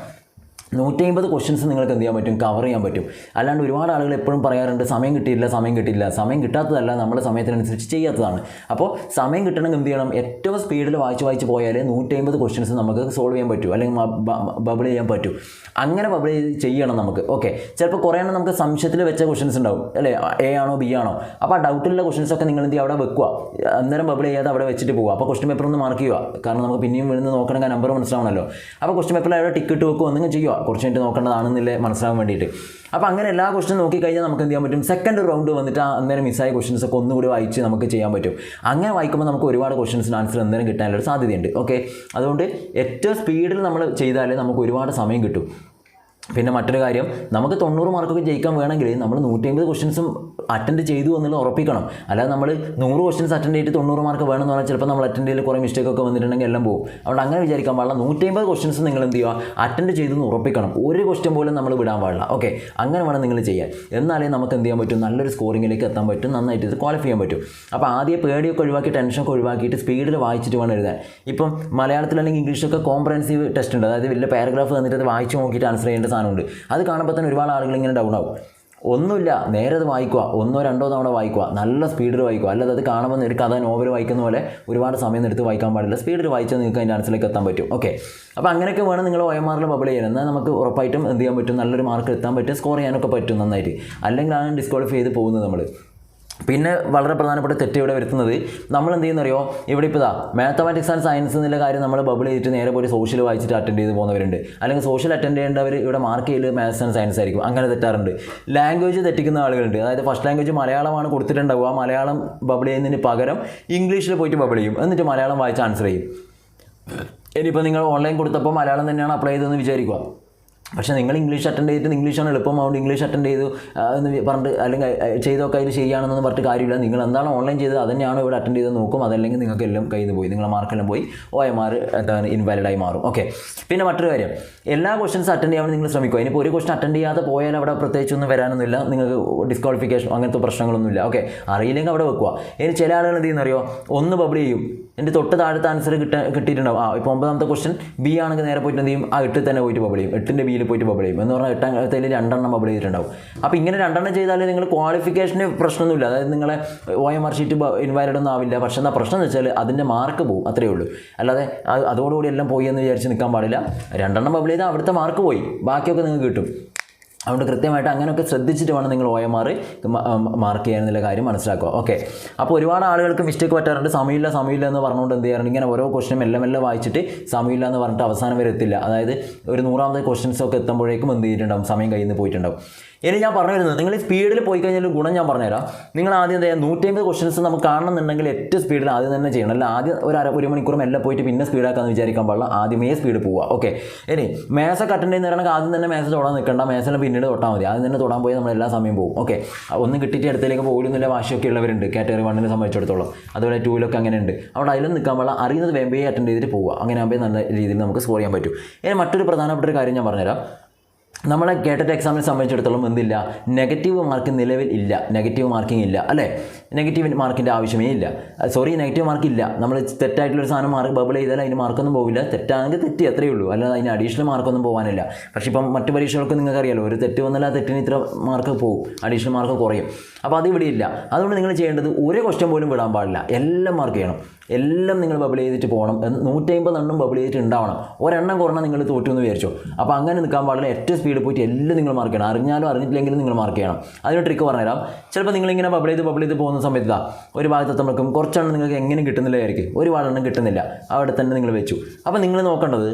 Speaker 1: 150 ക്വസ്റ്റ്യൻസ് നിങ്ങൾക്ക് എന്ത് ചെയ്യാൻ പറ്റും, കവർ ചെയ്യാൻ പറ്റും. അല്ലാണ്ട് ഒരുപാട് ആളുകൾ എപ്പോഴും പറയാറുണ്ട് സമയം കിട്ടിയില്ല. സമയം കിട്ടാത്തതല്ല, നമ്മൾ സമയത്തിനനുസരിച്ച് ചെയ്യാത്തതാണ്. അപ്പോൾ സമയം കിട്ടണമെങ്കിൽ എന്ത് ചെയ്യണം, ഏറ്റവും സ്പീഡിൽ വായിച്ച് പോയാൽ 150 ക്വസ്റ്റ്യൻസ് നമുക്ക് സോൾവ് ചെയ്യാൻ പറ്റും, അല്ലെങ്കിൽ ബബിൾ ചെയ്യാൻ പറ്റും. അങ്ങനെ ബബിൾ ചെയ്യണം നമുക്ക്. ഓക്കെ, ചിലപ്പോൾ കുറേ എണ്ണം നമുക്ക് സംശയത്തിൽ വെച്ച ക്വസ്റ്റ്യൻസ് ഉണ്ടാവും, അല്ലേ, എ ആണോ ബി ആണോ. അപ്പോൾ ആ ഡൗട്ടിലുള്ള ക്വസ്റ്റ്യൻസൊക്കെ നിങ്ങൾ എന്ത് ചെയ്യുക, അവിടെ വെക്കുക, അന്നേരം ബബിൾ ചെയ്യാതെ അവിടെ വെച്ചിട്ട് പോകുക. അപ്പോൾ ക്വസ്റ്റ്യൻ പേപ്പർ ഒന്ന് മാർക്ക് ചെയ്യുക, കാരണം നമുക്ക് പിന്നെയും വീണ്ടും നോക്കണമെങ്കിൽ ആ നമ്പർ മനസ്സിലാവണമല്ലോ. അപ്പോൾ ക്വസ്റ്റ്യൻ പേപ്പറിൽ അവിടെ ടിക്കറ്റ് വെക്കുക, ഒന്നും ചെയ്യുക, കുറച്ച് മിനിറ്റ് നോക്കേണ്ടതാണെന്നില്ലേ മനസ്സിലാവാൻ വേണ്ടിയിട്ട്. അപ്പോൾ അങ്ങനെ എല്ലാ ക്വസ്റ്റ്യൻ നോക്കിക്കഴിഞ്ഞാൽ നമുക്ക് എന്ത് ചെയ്യാൻ പറ്റും, സെക്കൻഡ് റൗണ്ട് വന്നിട്ട് ആ അന്നേരം മിസ്സായ ക്വസ്റ്റ്യൻസ് ഒക്കെ ഒന്നുകൂടി വായിച്ച് നമുക്ക് ചെയ്യാൻ പറ്റും. അങ്ങനെ വായിക്കുമ്പോൾ നമുക്ക് ഒരുപാട് ക്വസ്റ്റ്യൻസിന് ആൻസർ അന്നേരം കിട്ടാനുള്ളൊരു സാധ്യതയുണ്ട്. ഓക്കെ, അതുകൊണ്ട് ഏറ്റവും സ്പീഡിൽ നമ്മൾ ചെയ്താലേ നമുക്ക് ഒരുപാട് സമയം കിട്ടും. പിന്നെ മറ്റൊരു കാര്യം, നമുക്ക് 90 മാർക്കൊക്കെ ജയിക്കാൻ വേണമെങ്കിൽ നമ്മൾ 150 ക്വസ്റ്റ്യൻസും അറ്റൻഡ് ചെയ്തു എന്നുള്ളത് ഉറപ്പിക്കണം. അല്ലാതെ നമ്മൾ 100 ക്വസ്റ്റ്യൻസ് അറ്റൻഡ് ചെയ്തിട്ട് 90 മാർക്ക് വേണമെന്ന് പറഞ്ഞാൽ ചിലപ്പോൾ നമ്മൾ അറ്റൻഡ് ചെയ്ത് കുറേ മിസ്റ്റേക്കൊക്കെ വന്നിട്ടുണ്ടെങ്കിൽ എല്ലാം പോകും. അതുകൊണ്ട് അങ്ങനെ വിചാരിക്കാൻ പാടില്ല. 150 ക്വസ്റ്റ്യൻസ് നിങ്ങൾ എന്ത് ചെയ്യുക, അറ്റൻഡ് ചെയ്തെന്ന് ഉറപ്പിക്കണം. ഒരു ക്വസ്റ്റ്യൻ പോലും നമ്മൾ വിടാൻ പാടില്ല. ഓക്കെ, അങ്ങനെ വേണം നിങ്ങൾ ചെയ്യാൻ. എന്നാലേ നമുക്ക് എന്ത് ചെയ്യാൻ പറ്റും, നല്ലൊരു സ്കോറിങ്ങിലേക്ക് എത്താൻ പറ്റും, നന്നായിട്ട് ഇത് ക്വാളിഫൈ ചെയ്യാൻ പറ്റും. അപ്പോൾ ആദ്യം പേടിയൊക്കെ ഒഴിവാക്കി ടെൻഷനൊക്കെ ഒഴിവാക്കിയിട്ട് സ്പീഡിൽ വായിച്ചിട്ട് വേണം എഴുതാൻ. ഇപ്പം മലയാളത്തിൽ അല്ലെങ്കിൽ ഇംഗ്ലീഷൊക്കെ കോംപ്രഹെൻസീവ് ടെസ്റ്റ് ഉണ്ട്. അതായത് വലിയ പാരഗ്രാഫ് തന്നിട്ട് അത് വായിച്ച് നോക്കിയിട്ട് ആൻസർ ചെയ്യേണ്ട സാധനമുണ്ട്. അത് കാണുമ്പോൾ തന്നെ ഒരുപാട് ആളുകൾ ഇങ്ങനെ ഡൗൺ ആവും. ഒന്നുമില്ല, നേരെ അത് വായിക്കുക, 1-2 തവണ വായിക്കുക, നല്ല സ്പീഡിൽ വായിക്കുക. അല്ലാതെ അത് കാണുമ്പോൾ ഒരു കഥ നോവൽ വായിക്കുന്ന പോലെ ഒരുപാട് സമയം എടുത്ത് വായിക്കാൻ പാടില്ല. സ്പീഡിൽ വായിച്ചാൽ നിങ്ങൾക്ക് അതിൻ്റെ ആൻസറിലേക്ക് എത്താൻ പറ്റും. ഓക്കെ, അപ്പോൾ അങ്ങനെയൊക്കെ വേണം നിങ്ങൾ OMR ബബിൾ ചെയ്യാൻ. എന്നാൽ നമുക്ക് ഉറപ്പായിട്ടും എന്ത് ചെയ്യാൻ പറ്റും, നല്ലൊരു മാർക്ക് എത്താൻ പറ്റും, സ്കോർ ചെയ്യാനൊക്കെ പറ്റും നന്നായിട്ട്. അല്ലെങ്കിൽ ആണ് ഡിസ്ക്വാളിഫൈ ചെയ്ത് പോകുന്നത് നമ്മൾ. പിന്നെ വളരെ പ്രധാനപ്പെട്ട തെറ്റ് ഇവിടെ വരുത്തുന്നത്, നമ്മൾ എന്ത് ചെയ്യുന്നറിയോ, ഇവിടെ ഇപ്പോൾ മാത്തമാറ്റിക്സ് ആൻഡ് സയൻസ് എന്നുള്ള കാര്യം നമ്മൾ ബബിൾ ചെയ്തിട്ട് നേരെ പോയി സോഷ്യൽ വായിച്ചിട്ട് അറ്റൻഡ് ചെയ്ത് പോകുന്നവരുണ്ട്. അല്ലെങ്കിൽ സോഷ്യൽ അറ്റൻഡ് ചെയ്യേണ്ടവർ ഇവിടെ മാർക്ക് ചെയ്യൽ മാത്സ് ആൻഡ് സയൻസ് ആയിരിക്കും. അങ്ങനെ തെറ്റാറുണ്ട്. ലാംഗ്വേജ് തെറ്റിക്കുന്ന ആളുകളുണ്ട്. അതായത് ഫസ്റ്റ് ലാംഗ്വേജ് മലയാളമാണ് കൊടുത്തിട്ടുണ്ടാവുക, മലയാളം ബബിൾ ചെയ്യുന്നതിന് പകരം ഇംഗ്ലീഷിൽ പോയിട്ട് ബബിൾ ചെയ്യും, എന്നിട്ട് മലയാളം വായിച്ച് ആൻസർ ചെയ്യും. ഇനിയിപ്പോൾ നിങ്ങൾ ഓൺലൈൻ കൊടുത്തപ്പോൾ മലയാളം തന്നെയാണ് അപ്ലൈ ചെയ്തതെന്ന് വിചാരിക്കുക. പക്ഷേ നിങ്ങൾ ഇംഗ്ലീഷ് അറ്റൻഡ് ചെയ്തിട്ട് ഇംഗ്ലീഷാണ് എളുപ്പമാവുകൊണ്ട് ഇംഗ്ലീഷ് അറ്റൻഡ് ചെയ്തു എന്ന് പറഞ്ഞിട്ട് അല്ലെങ്കിൽ ചെയ്തൊക്കെ അതിൽ ശരിയാണെന്ന് പറഞ്ഞിട്ട് കാര്യമില്ല. നിങ്ങൾ എന്താണ് ഓൺലൈൻ ചെയ്തത് അതന്നെയാണ് ഇവിടെ അറ്റൻഡ് ചെയ്ത് നോക്കും. അതല്ലെങ്കിൽ നിങ്ങൾക്ക് എല്ലാം കയ്യിൽ നിന്ന് പോയി, നിങ്ങളുടെ മാർക്കെല്ലാം പോയി, OMR എന്താണ് ഇൻവാലിഡായി മാറും. ഓക്കെ, പിന്നെ മറ്റൊരു കാര്യം, എല്ലാ ക്വസ്റ്റൻസ് അറ്റൻഡ് ചെയ്യാൻ നിങ്ങൾ ശ്രമിക്കുക. ഇനിയിപ്പോൾ ഒരു ക്വസ്റ്റൻ അറ്റൻഡ് ചെയ്യാതെ പോയാൽ അവിടെ പ്രത്യേകിച്ചൊന്നും വരാനൊന്നുമില്ല, നിങ്ങൾക്ക് ഡിസ്ക്വാളിഫിക്കേഷൻ അങ്ങനത്തെ പ്രശ്നങ്ങളൊന്നുമില്ല. ഓക്കെ, അറിയില്ലെങ്കിൽ അവിടെ വെക്കുക. ഇനി ചില ആളുകൾ എന്ത് ചെയ്യുന്നറിയോ, ഒന്ന് ബബിൾ ചെയ്യും, എൻ്റെ തൊട്ട് താഴത്തെ ആൻസർ കിട്ടിയിട്ടുണ്ടാവും. ഇപ്പോൾ 9ാമത്തെ ക്വസ്റ്റൻ B ആണെങ്കിൽ നേരെ പോയിട്ട് എന്ത് ചെയ്യും, ആ 8 തന്നെ പോയിട്ട് ബബിൾ ചെയ്യും, 8ൻ്റെ Bയിൽ പോയിട്ട് ബബിൾ ചെയ്യും. എന്ന് പറഞ്ഞാൽ 8ാമത്തെ 2 ബബിൾ ചെയ്തിട്ടുണ്ടാവും. അപ്പോൾ ഇങ്ങനെ 2 ചെയ്താൽ നിങ്ങൾ ക്വാളിഫിക്കേഷന് പ്രശ്നമൊന്നുമില്ല. അതായത് നിങ്ങളെ OMR ഷീറ്റ് ഇൻവാലിഡ് ഒന്നും ആവില്ല. പക്ഷേ എന്താ പ്രശ്നം എന്ന് വെച്ചാൽ അതിൻ്റെ മാർക്ക് പോകും, അത്രയേ ഉള്ളൂ. അല്ലാതെ അതോടുകൂടി എല്ലാം പോയി എന്ന് വിചാരിച്ച് നിൽക്കാൻ പാടില്ല. 2 ബബിൾ ചെയ്താൽ അവിടുത്തെ മാർക്ക് പോയി, ബാക്കിയൊക്കെ നിങ്ങൾക്ക് കിട്ടും. അതുകൊണ്ട് കൃത്യമായിട്ട് അങ്ങനെയൊക്കെ ശ്രദ്ധിച്ചിട്ട് വേണം നിങ്ങൾ OMR മാർക്ക് ചെയ്യാനുള്ള കാര്യം മനസ്സിലാക്കുക. ഓക്കെ, അപ്പോൾ ഒരുപാട് ആളുകൾക്ക് മിസ്റ്റേക്ക് പറ്റാറുണ്ട്. സമയമില്ല എന്ന് പറഞ്ഞുകൊണ്ട് എന്ത് ചെയ്യാറുണ്ട്, ഇങ്ങനെ ഓരോ ക്വസ്റ്റനും മെല്ലെ വായിച്ചിട്ട് സമയമില്ല എന്ന് പറഞ്ഞിട്ട് അവസാനം വരെ എത്തില്ല. അതായത് ഒരു 100ാമത്തെ ക്വസ്റ്റൻസൊക്കെ എത്തുമ്പോഴേക്കും എന്ത് ചെയ്തിട്ടുണ്ടാവും, സമയം കയ്യിൽ നിന്ന് പോയിട്ടുണ്ടാവും. ഇനി ഞാൻ പറഞ്ഞു വരുന്നത്, നിങ്ങൾ ഈ സ്പീഡിൽ പോയി കഴിഞ്ഞാൽ ഗുണം ഞാൻ പറഞ്ഞുതരാം. നിങ്ങൾ ആദ്യം എന്താ 150 ക്വസ്റ്റൻസ് നമുക്ക് കാണണമെന്നുണ്ടെങ്കിൽ ഏറ്റവും സ്പീഡിൽ ആദ്യം തന്നെ ചെയ്യണം. അല്ല ആദ്യം ഒരു മണിക്കൂർ മെല്ലെ പോയിട്ട് പിന്നെ സ്പീഡാക്കാമെന്ന് വിചാരിക്കാൻ പാടില്ല. ആദ്യമേ സ്പീഡ് പോവുക. ഓക്കെ, ഇനി മേസൊക്കെ അറ്റൻഡ് ചെയ്യുന്നവരാണെങ്കിൽ ആദ്യം തന്നെ മേസ തൊടാൻ നിൽക്കേണ്ട, മേസെല്ലാം പിന്നീട് തൊട്ടാൽ മതി. ആദ്യം തന്നെ തൊടാൻ പോയി നമ്മൾ എല്ലാ സമയം പോകും. ഓക്കെ, ഒന്നും കിട്ടിയിട്ട് അടുത്തേക്ക് പോയില്ലെന്നില്ല വാശിയൊക്കെ ഉള്ളവരുണ്ട് കാറ്റഗറി 1 സംബന്ധിച്ചിടത്തോളം. അതുപോലെ 2 അങ്ങനെ ഉണ്ട്. അവിടെ അതിലും നിൽക്കാൻ പാടില്ല, അറിയുന്നത് വേമ്പേ അറ്റൻഡ് ചെയ്തിട്ട് പോവുക. അങ്ങനെ ആകുമ്പോൾ നല്ല രീതിയിൽ നമുക്ക് സ്കോർ ചെയ്യാൻ പറ്റും. ഇനി മറ്റൊരു പ്രധാനപ്പെട്ട ഒരു കാര്യം ഞാൻ പറഞ്ഞുതരാം. നമ്മളെ കേട്ടറ്റ് എക്സാമിനെ സംബന്ധിച്ചിടത്തോളം എന്തില്ല, നെഗറ്റീവ് മാർക്ക് നിലവിൽ ഇല്ല. നെഗറ്റീവ് മാർക്കിംഗ് ഇല്ല, അല്ലേ? നെഗറ്റീവ് മാർക്കിൻ്റെ ആവശ്യമേ ഇല്ല. നെഗറ്റീവ് മാർക്ക് ഇല്ല. നമ്മൾ തെറ്റായിട്ടുള്ളൊരു സാധനം മാർക്ക് ബബിൾ ചെയ്താൽ അതിന് മാർക്കൊന്നും പോവില്ല. തെറ്റാണെങ്കിൽ തെറ്റ്, അത്രയേ ഉള്ളൂ. അല്ലാതെ അതിന് അഡീഷണൽ മാർക്കൊന്നും പോകാനില്ല. പക്ഷേ ഇപ്പം മറ്റ് പരീക്ഷകൾക്ക് നിങ്ങൾക്കറിയാലോ, ഒരു തെറ്റ് വന്നാൽ ആ തെറ്റിന് ഇത്ര മാർക്ക് പോകും, അഡീഷണൽ മാർക്ക് കുറയും. അപ്പോൾ അത് ഇവിടെ ഇല്ല. അതുകൊണ്ട് നിങ്ങൾ ചെയ്യേണ്ടത് ഒരു ക്വസ്റ്റ്യൻ പോലും വിടാൻ പാടില്ല, എല്ലാം മാർക്ക് ചെയ്യണം. എല്ലാം നിങ്ങൾ ബബിൾ ചെയ്തിട്ട് പോകണം. 150 എണ്ണം ബബിൾ ചെയ്തിട്ട് ഉണ്ടാവണം. ഒരെണ്ണം കുറഞ്ഞാൽ നിങ്ങൾ തോറ്റു എന്ന് വിചാരിച്ചോ. അപ്പോൾ അങ്ങനെ നിൽക്കാൻ പാടില്ല. ഏറ്റവും സ്പീഡിൽ പോയിട്ട് എല്ലാം നിങ്ങൾ മാർക്ക് ചെയ്യണം. അറിഞ്ഞാലും അറിഞ്ഞിട്ടില്ലെങ്കിലും നിങ്ങൾ മാർക്ക് ചെയ്യണം. അതിന് ട്രിക്ക് പറഞ്ഞുതരാം. ചിലപ്പോൾ നിങ്ങളിങ്ങനെ ബബിൾ ചെയ്ത് പോകുന്ന സമയത്ത് ഒരു ഭാഗത്തെത്തുമ്പോഴേക്കും കുറച്ചെണ്ണം നിങ്ങൾക്ക് എങ്ങനെ കിട്ടുന്നില്ലായിരിക്കും, ഒരുപാടെണ്ണം കിട്ടുന്നില്ല, അവിടെ തന്നെ നിങ്ങൾ വെച്ചു. അപ്പോൾ നിങ്ങൾ നോക്കേണ്ടത്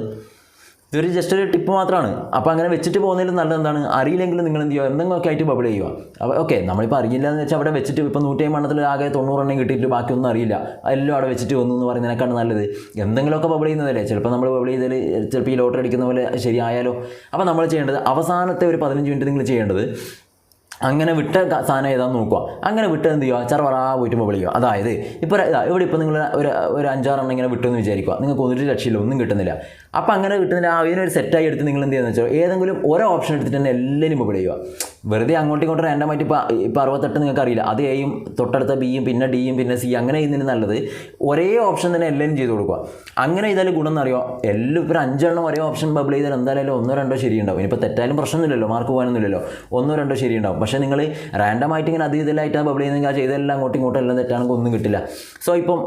Speaker 1: ഇതൊരു ജസ്റ്റ് ഒരു ടിപ്പ് മാത്രമാണ്. അപ്പോൾ അങ്ങനെ വെച്ചിട്ട് പോകുന്നതിൽ നല്ലത് എന്താണ്, അറിയില്ലെങ്കിലും നിങ്ങൾ എന്ത് ചെയ്യുക, എന്തെങ്കിലുമൊക്കെ ആയിട്ട് ബബിൾ ചെയ്യുക. അപ്പോൾ ഓക്കെ, നമ്മളിപ്പോൾ അറിയില്ല എന്ന് വെച്ചാൽ അവിടെ വെച്ചിട്ട് ഇപ്പോൾ 150 എണ്ണത്തിൽ ആകെ 90 എണ്ണം കിട്ടിയിട്ട് ബാക്കിയൊന്നും അറിയില്ല, എല്ലാം അവിടെ വെച്ചിട്ട് വന്നു എന്ന് പറയുന്നതിനേക്കാണ് നല്ലത് എന്തെങ്കിലുമൊക്കെ ബബിൾ ചെയ്യുന്നതല്ലേ. ചിലപ്പോൾ നമ്മൾ ബബിൾ ചെയ്തതിൽ ചിലപ്പോൾ ഈ ലോട്ടറി അടിക്കുന്ന പോലെ ശരിയായാലോ. അപ്പോൾ നമ്മൾ ചെയ്യേണ്ടത് അവസാനത്തെ ഒരു 15 മിനിറ്റ് നിങ്ങൾ ചെയ്യേണ്ടത് അങ്ങനെ വിട്ട സാധനം ഏതാണെന്ന് നോക്കുക. അങ്ങനെ വിട്ട് എന്ത് ചെയ്യുക, ചെറുപറാ പോയിട്ട് ബബിൾ ചെയ്യുക. അതായത് ഇവിടെ ഇപ്പോൾ നിങ്ങൾ ഒരു 5-6 എണ്ണം ഇങ്ങനെ വിട്ടെന്ന് വിചാരിക്കുക, നിങ്ങൾക്ക് ഒരു രക്ഷയില്ല, ഒന്നും കിട്ടുന്നില്ല. അപ്പോൾ അങ്ങനെ കിട്ടുന്നില്ല, അതിനൊരു സെറ്റായി എടുത്ത് നിങ്ങൾ എന്ത് ചെയ്യുന്നത് വെച്ചാൽ ഏതെങ്കിലും ഓരോ ഓപ്ഷൻ എടുത്തിട്ട് തന്നെ എല്ലാവരും ബബിൾ ചെയ്യുക. വെറുതെ അങ്ങോട്ടും ഇങ്ങോട്ടും റാൻഡമായിട്ട് ഇപ്പോൾ 68 നിങ്ങൾക്ക് അറിയില്ല, അത് എയും തൊട്ടടുത്ത ബിയും പിന്നെ ഡിയും പിന്നെ സി അങ്ങനെ ചെയ്യുന്നതിന് നല്ലത് ഒരേ ഓപ്ഷൻ തന്നെ എല്ലാവരും ചെയ്ത് കൊടുക്കുക. അങ്ങനെ ചെയ്താൽ ഗുണം എന്നറിയോ, എല്ലാം ഇപ്പോൾ 5 എണ്ണം ഒരേ ഓപ്ഷൻ ബബിൾ ചെയ്താൽ എന്തായാലും 1-2 ശരിയുണ്ടാവും. ഇനിയിപ്പോൾ തെറ്റായാലും പ്രശ്നമൊന്നുമില്ലല്ലോ, മാർക്ക് പോകാനൊന്നുമില്ലല്ലോ, 1-2 ശരിയുണ്ടാവും. പക്ഷേ നിങ്ങൾ റാൻഡമായിട്ട് ഇങ്ങനെ ഇതിലായിട്ടാണ് ബബിൾ ചെയ്യുന്നതെങ്കിൽ ആ ചെയ്തെല്ലാം അങ്ങോട്ടും ഇങ്ങോട്ടും എല്ലാം തെറ്റാണെങ്കിൽ ഒന്നും കിട്ടില്ല. സോ ഇപ്പം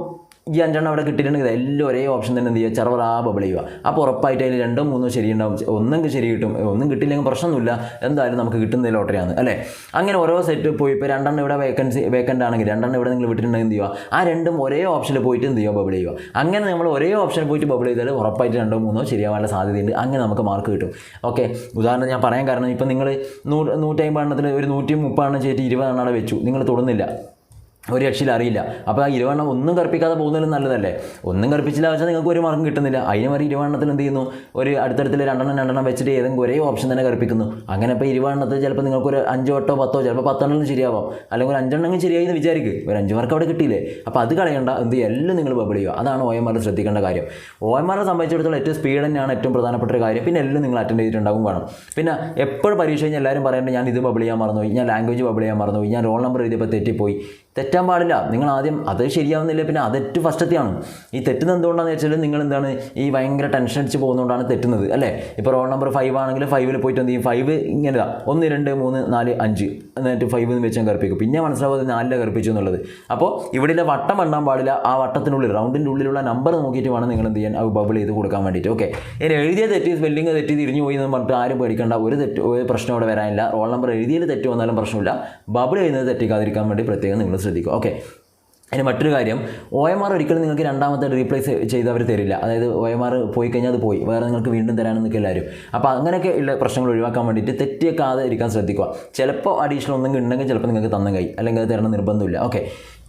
Speaker 1: ഈ 5 എണ്ണം അവിടെ കിട്ടിയിട്ടുണ്ടെങ്കിൽ എല്ലാം ഒരേ ഓപ്ഷൻ തന്നെ എന്ത് ചെയ്യുക, ചെറുപറാ ബബിൾ ചെയ്യുക. അപ്പോൾ ഉറപ്പായിട്ട് അതിൽ 2-3 ശരിയുണ്ടാവും, ഒന്നെങ്കിൽ ശരി കിട്ടും, ഒന്നും കിട്ടില്ലെങ്കിൽ പ്രശ്നമൊന്നുമില്ല, എന്തായാലും നമുക്ക് കിട്ടുന്ന ലോട്ടറിയാണ്, അല്ലേ? അങ്ങനെ ഓരോ സെറ്റ് പോയി ഇപ്പോൾ 2 എണ്ണം ഇവിടെ വേക്കൻ്റ് ആണെങ്കിൽ 2 എണ്ണം ഇവിടെ നിങ്ങൾ വിട്ടിട്ടുണ്ടെങ്കിൽ എന്ത് ചെയ്യുക, ആ 2ഉം ഒരേ ഓപ്ഷനിൽ പോയിട്ട് എന്ത് ചെയ്യുക, ബബിൾ ചെയ്യുക. അങ്ങനെ നമ്മൾ ഒരേ ഓപ്ഷനിൽ പോയിട്ട് ബബിൾ ചെയ്താൽ ഉറപ്പായിട്ട് 2-3 ശരിയാവാനുള്ള സാധ്യതയുണ്ട്. അങ്ങനെ നമുക്ക് മാർക്ക് കിട്ടും. ഓക്കെ, ഉദാഹരണം ഞാൻ പറയാൻ കാരണം, ഇപ്പം നിങ്ങൾ 150 എണ്ണത്തിൽ ഒരു 130 എണ്ണം ചെയ്തിട്ട് 20 എണ്ണം അവിടെ വെച്ചു, നിങ്ങൾ തൊടുന്നില്ല. ഒരു രക്ഷയിൽ അറിയില്ല. അപ്പോൾ ആ 20 ഒന്നും കറുപ്പിക്കാതെ പോകുന്നതിലും നല്ലതല്ലേ. ഒന്നും കറുപ്പിച്ചില്ല വെച്ചാൽ നിങ്ങൾക്ക് ഒരു മാർക്കും കിട്ടുന്നില്ല. അതിന് വരെ 20 എന്ത് ചെയ്യുന്നു, ഒരു അടുത്തടുത്തിൽ 2 വെച്ചിട്ട് ഏതെങ്കിലും ഒരേ ഓപ്ഷൻ തന്നെ കറുപ്പിക്കുന്നു. അങ്ങനെ ഇപ്പോൾ 20 ചിലപ്പോൾ നിങ്ങൾക്കൊരു 5 വട്ടോ 10 ചിലപ്പോൾ 10 ശരിയാവാം, അല്ലെങ്കിൽ ഒരു 5 ശരിയായി എന്ന് വിചാരിക്കും, ഒരു 5 മാർക്ക് അവിടെ കിട്ടിയില്ലേ. അപ്പോൾ അത് കളയണ്ട, എന്ത് ചെയ്യുക, എല്ലാം നിങ്ങൾ ബബിൾ ചെയ്യുക. അതാണ് OMR ശ്രദ്ധിക്കേണ്ട കാര്യം. OMR സംബന്ധിച്ചിടത്തോളം ഏറ്റവും സ്പീഡ് തന്നെയാണ് ഏറ്റവും പ്രധാനപ്പെട്ട ഒരു കാര്യം. പിന്നെ എല്ലാം നിങ്ങൾ അറ്റൻഡ് ചെയ്തിട്ടുണ്ടാകും വേണം. പിന്നെ എപ്പോഴും പരീക്ഷ കഴിഞ്ഞാൽ എല്ലാവരും പറയേണ്ടത് ഞാൻ ഇത് ബബിൾ ചെയ്യാൻ മറന്നുപോയി, ഞാൻ ലാംഗ്വേജ് ബബിൾ ചെയ്യാൻ മറന്നുപോയി, ഞാൻ റോൾ നമ്പർ എഴുതിയപ്പോൾ തെറ്റിപ്പോയി. തെറ്റാൻ പാടില്ല. നിങ്ങൾ ആദ്യം അത് ശരിയാവുന്നില്ല, പിന്നെ അത് ഏറ്റവും ഫസ്റ്റത്തെയാണ്. ഈ തെറ്റുന്നത് എന്തുകൊണ്ടാണെന്ന് വെച്ചാൽ നിങ്ങൾ എന്താണ് ഈ ഭയങ്കര ടെൻഷൻ അടിച്ച് പോകുന്നതുകൊണ്ടാണ് തെറ്റുന്നത് അല്ലേ. ഇപ്പോൾ റോൾ നമ്പർ 5 ആണെങ്കിൽ 5 പോയിട്ട് എന്ത് ചെയ്യും, 5 ഇങ്ങനെ 1 2 3 4 5 എന്നിട്ട് 5 എന്ന് വെച്ചാൽ കറുപ്പിക്കും. പിന്നെ മനസ്സിലാവുന്നത് 4 കറുപ്പിച്ചു എന്നുള്ളത്. അപ്പോൾ ഇവിടെ വട്ടം എണ്ണാൻ പാടില്ല. ആ വട്ടത്തിനുള്ളിൽ റൗണ്ടിൻ്റെ ഉള്ളിലുള്ള നമ്പർ നോക്കിയിട്ട് വേണം നിങ്ങൾ എന്ത് ചെയ്യാൻ, അത് ബബിൾ ചെയ്ത് കൊടുക്കാൻ വേണ്ടിയിട്ട്. ഓക്കെ, ഇനി എഴുതിയ തെറ്റി, സ്പെല്ലിങ് തെറ്റി, തിരിഞ്ഞു പോയി എന്ന് പറഞ്ഞിട്ട് ആരും പേടിക്കേണ്ട. ഒരു പ്രശ്നം അവിടെ വരാനില്ല. റോൾ നമ്പർ എഴുതിയതിൽ തെറ്റ് വന്നാലും പ്രശ്നമില്ല. ബബിൾ ചെയ്യുന്നത് തെറ്റിക്കാതിരിക്കാൻ വേണ്ടി പ്രത്യേകം നിങ്ങൾ ശ്രദ്ധിക്കുക. ഓക്കെ, ഇനി മറ്റൊരു കാര്യം, OMR ഒരിക്കലും നിങ്ങൾക്ക് രണ്ടാമത്തെ റീപ്ലേസ് ചെയ്ത് അവർ തരില്ല. അതായത് OMR പോയി കഴിഞ്ഞാൽ അത് പോയി, വേറെ നിങ്ങൾക്ക് വീണ്ടും തരാനെന്നൊക്കെ എല്ലാവരും. അപ്പോൾ അങ്ങനെയൊക്കെ ഉള്ള പ്രശ്നങ്ങൾ ഒഴിവാക്കാൻ വേണ്ടിയിട്ട് തെറ്റിയേക്കാതെ ഇരിക്കാൻ ശ്രദ്ധിക്കുക. ചിലപ്പോൾ അഡീഷണൽ ഒന്നെങ്കിൽ ഉണ്ടെങ്കിൽ ചിലപ്പോൾ നിങ്ങൾക്ക് തന്ന കൈ, അല്ലെങ്കിൽ അത് തരണം നിർബന്ധമില്ല. ഓക്കെ,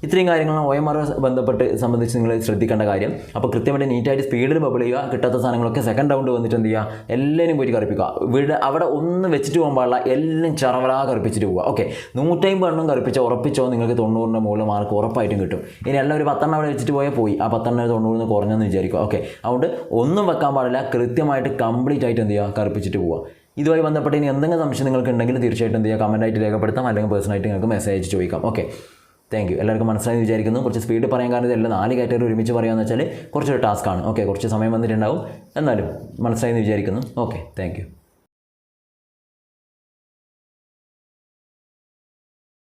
Speaker 1: ഇത്രയും കാര്യങ്ങളാണ് OMR ബന്ധപ്പെട്ട് സംബന്ധിച്ച് നിങ്ങൾ ശ്രദ്ധിക്കേണ്ട കാര്യം. അപ്പോൾ കൃത്യമായിട്ട് നീറ്റായിട്ട് സ്പീഡിൽ ബബിൾ ചെയ്യുക. കിട്ടാത്ത സാധനങ്ങളൊക്കെ സെക്കൻഡ് റൗണ്ട് വന്നിട്ട് എന്ത് ചെയ്യുക, എല്ലാവരും പോയിട്ട് കറുപ്പിക്കുക. അവിടെ ഒന്നും വെച്ചിട്ട് പോകാൻ പാടില്ല, എല്ലാം ചറവറാ കറുപ്പിച്ചിട്ട് പോവുക. ഓക്കെ, 150 കറുപ്പിച്ചോ ഉറപ്പിച്ചോ നിങ്ങൾക്ക് 90ന്റെ മുകളിൽ മാർക്ക് ഉറപ്പായിട്ടും കിട്ടും. ഇനി എല്ലാം ഒരു 10 അവിടെ വെച്ചിട്ട് പോയാൽ പോയി, ആ 10 90 കുറഞ്ഞെന്ന് വിചാരിക്കുക. ഓക്കെ, അതുകൊണ്ട് ഒന്നും വെക്കാൻ പാടില്ല, കൃത്യമായിട്ട് കംപ്ലീറ്റ് ആയിട്ട് എന്ത് ചെയ്യുക, കറുപ്പിച്ചിട്ട് പോവുക. ഇതുമായി ബന്ധപ്പെട്ട് ഇനി എന്തെങ്കിലും സംശയം നിങ്ങൾക്ക് ഉണ്ടെങ്കിൽ തീർച്ചയായിട്ടും എന്ത് ചെയ്യുക, കമൻറ്റായിട്ട് രേഖപ്പെടുത്താം, അല്ലെങ്കിൽ പേഴ്സണലായിട്ട് നിങ്ങൾക്ക് മെസ്സേജ് അയച്ച് ചോദിക്കാം. Okay, thank you. എല്ലാവർക്കും മനസ്സിലായി വിചാരിക്കുന്നു. കുറച്ച് സ്പീഡ് പറയാൻ കാരണം ഇതെല്ലാം 4 കാറ്റഗറി ഒരുമിച്ച് പറയാമെന്ന് വെച്ചാൽ കുറച്ചൊരു ടാസ്ക്കാണ്. ഓക്കെ, കുറച്ച് സമയം വന്നിട്ടുണ്ടാവും, എന്നാലും മനസ്സിലായി വിചാരിക്കുന്നു. Okay, thank you.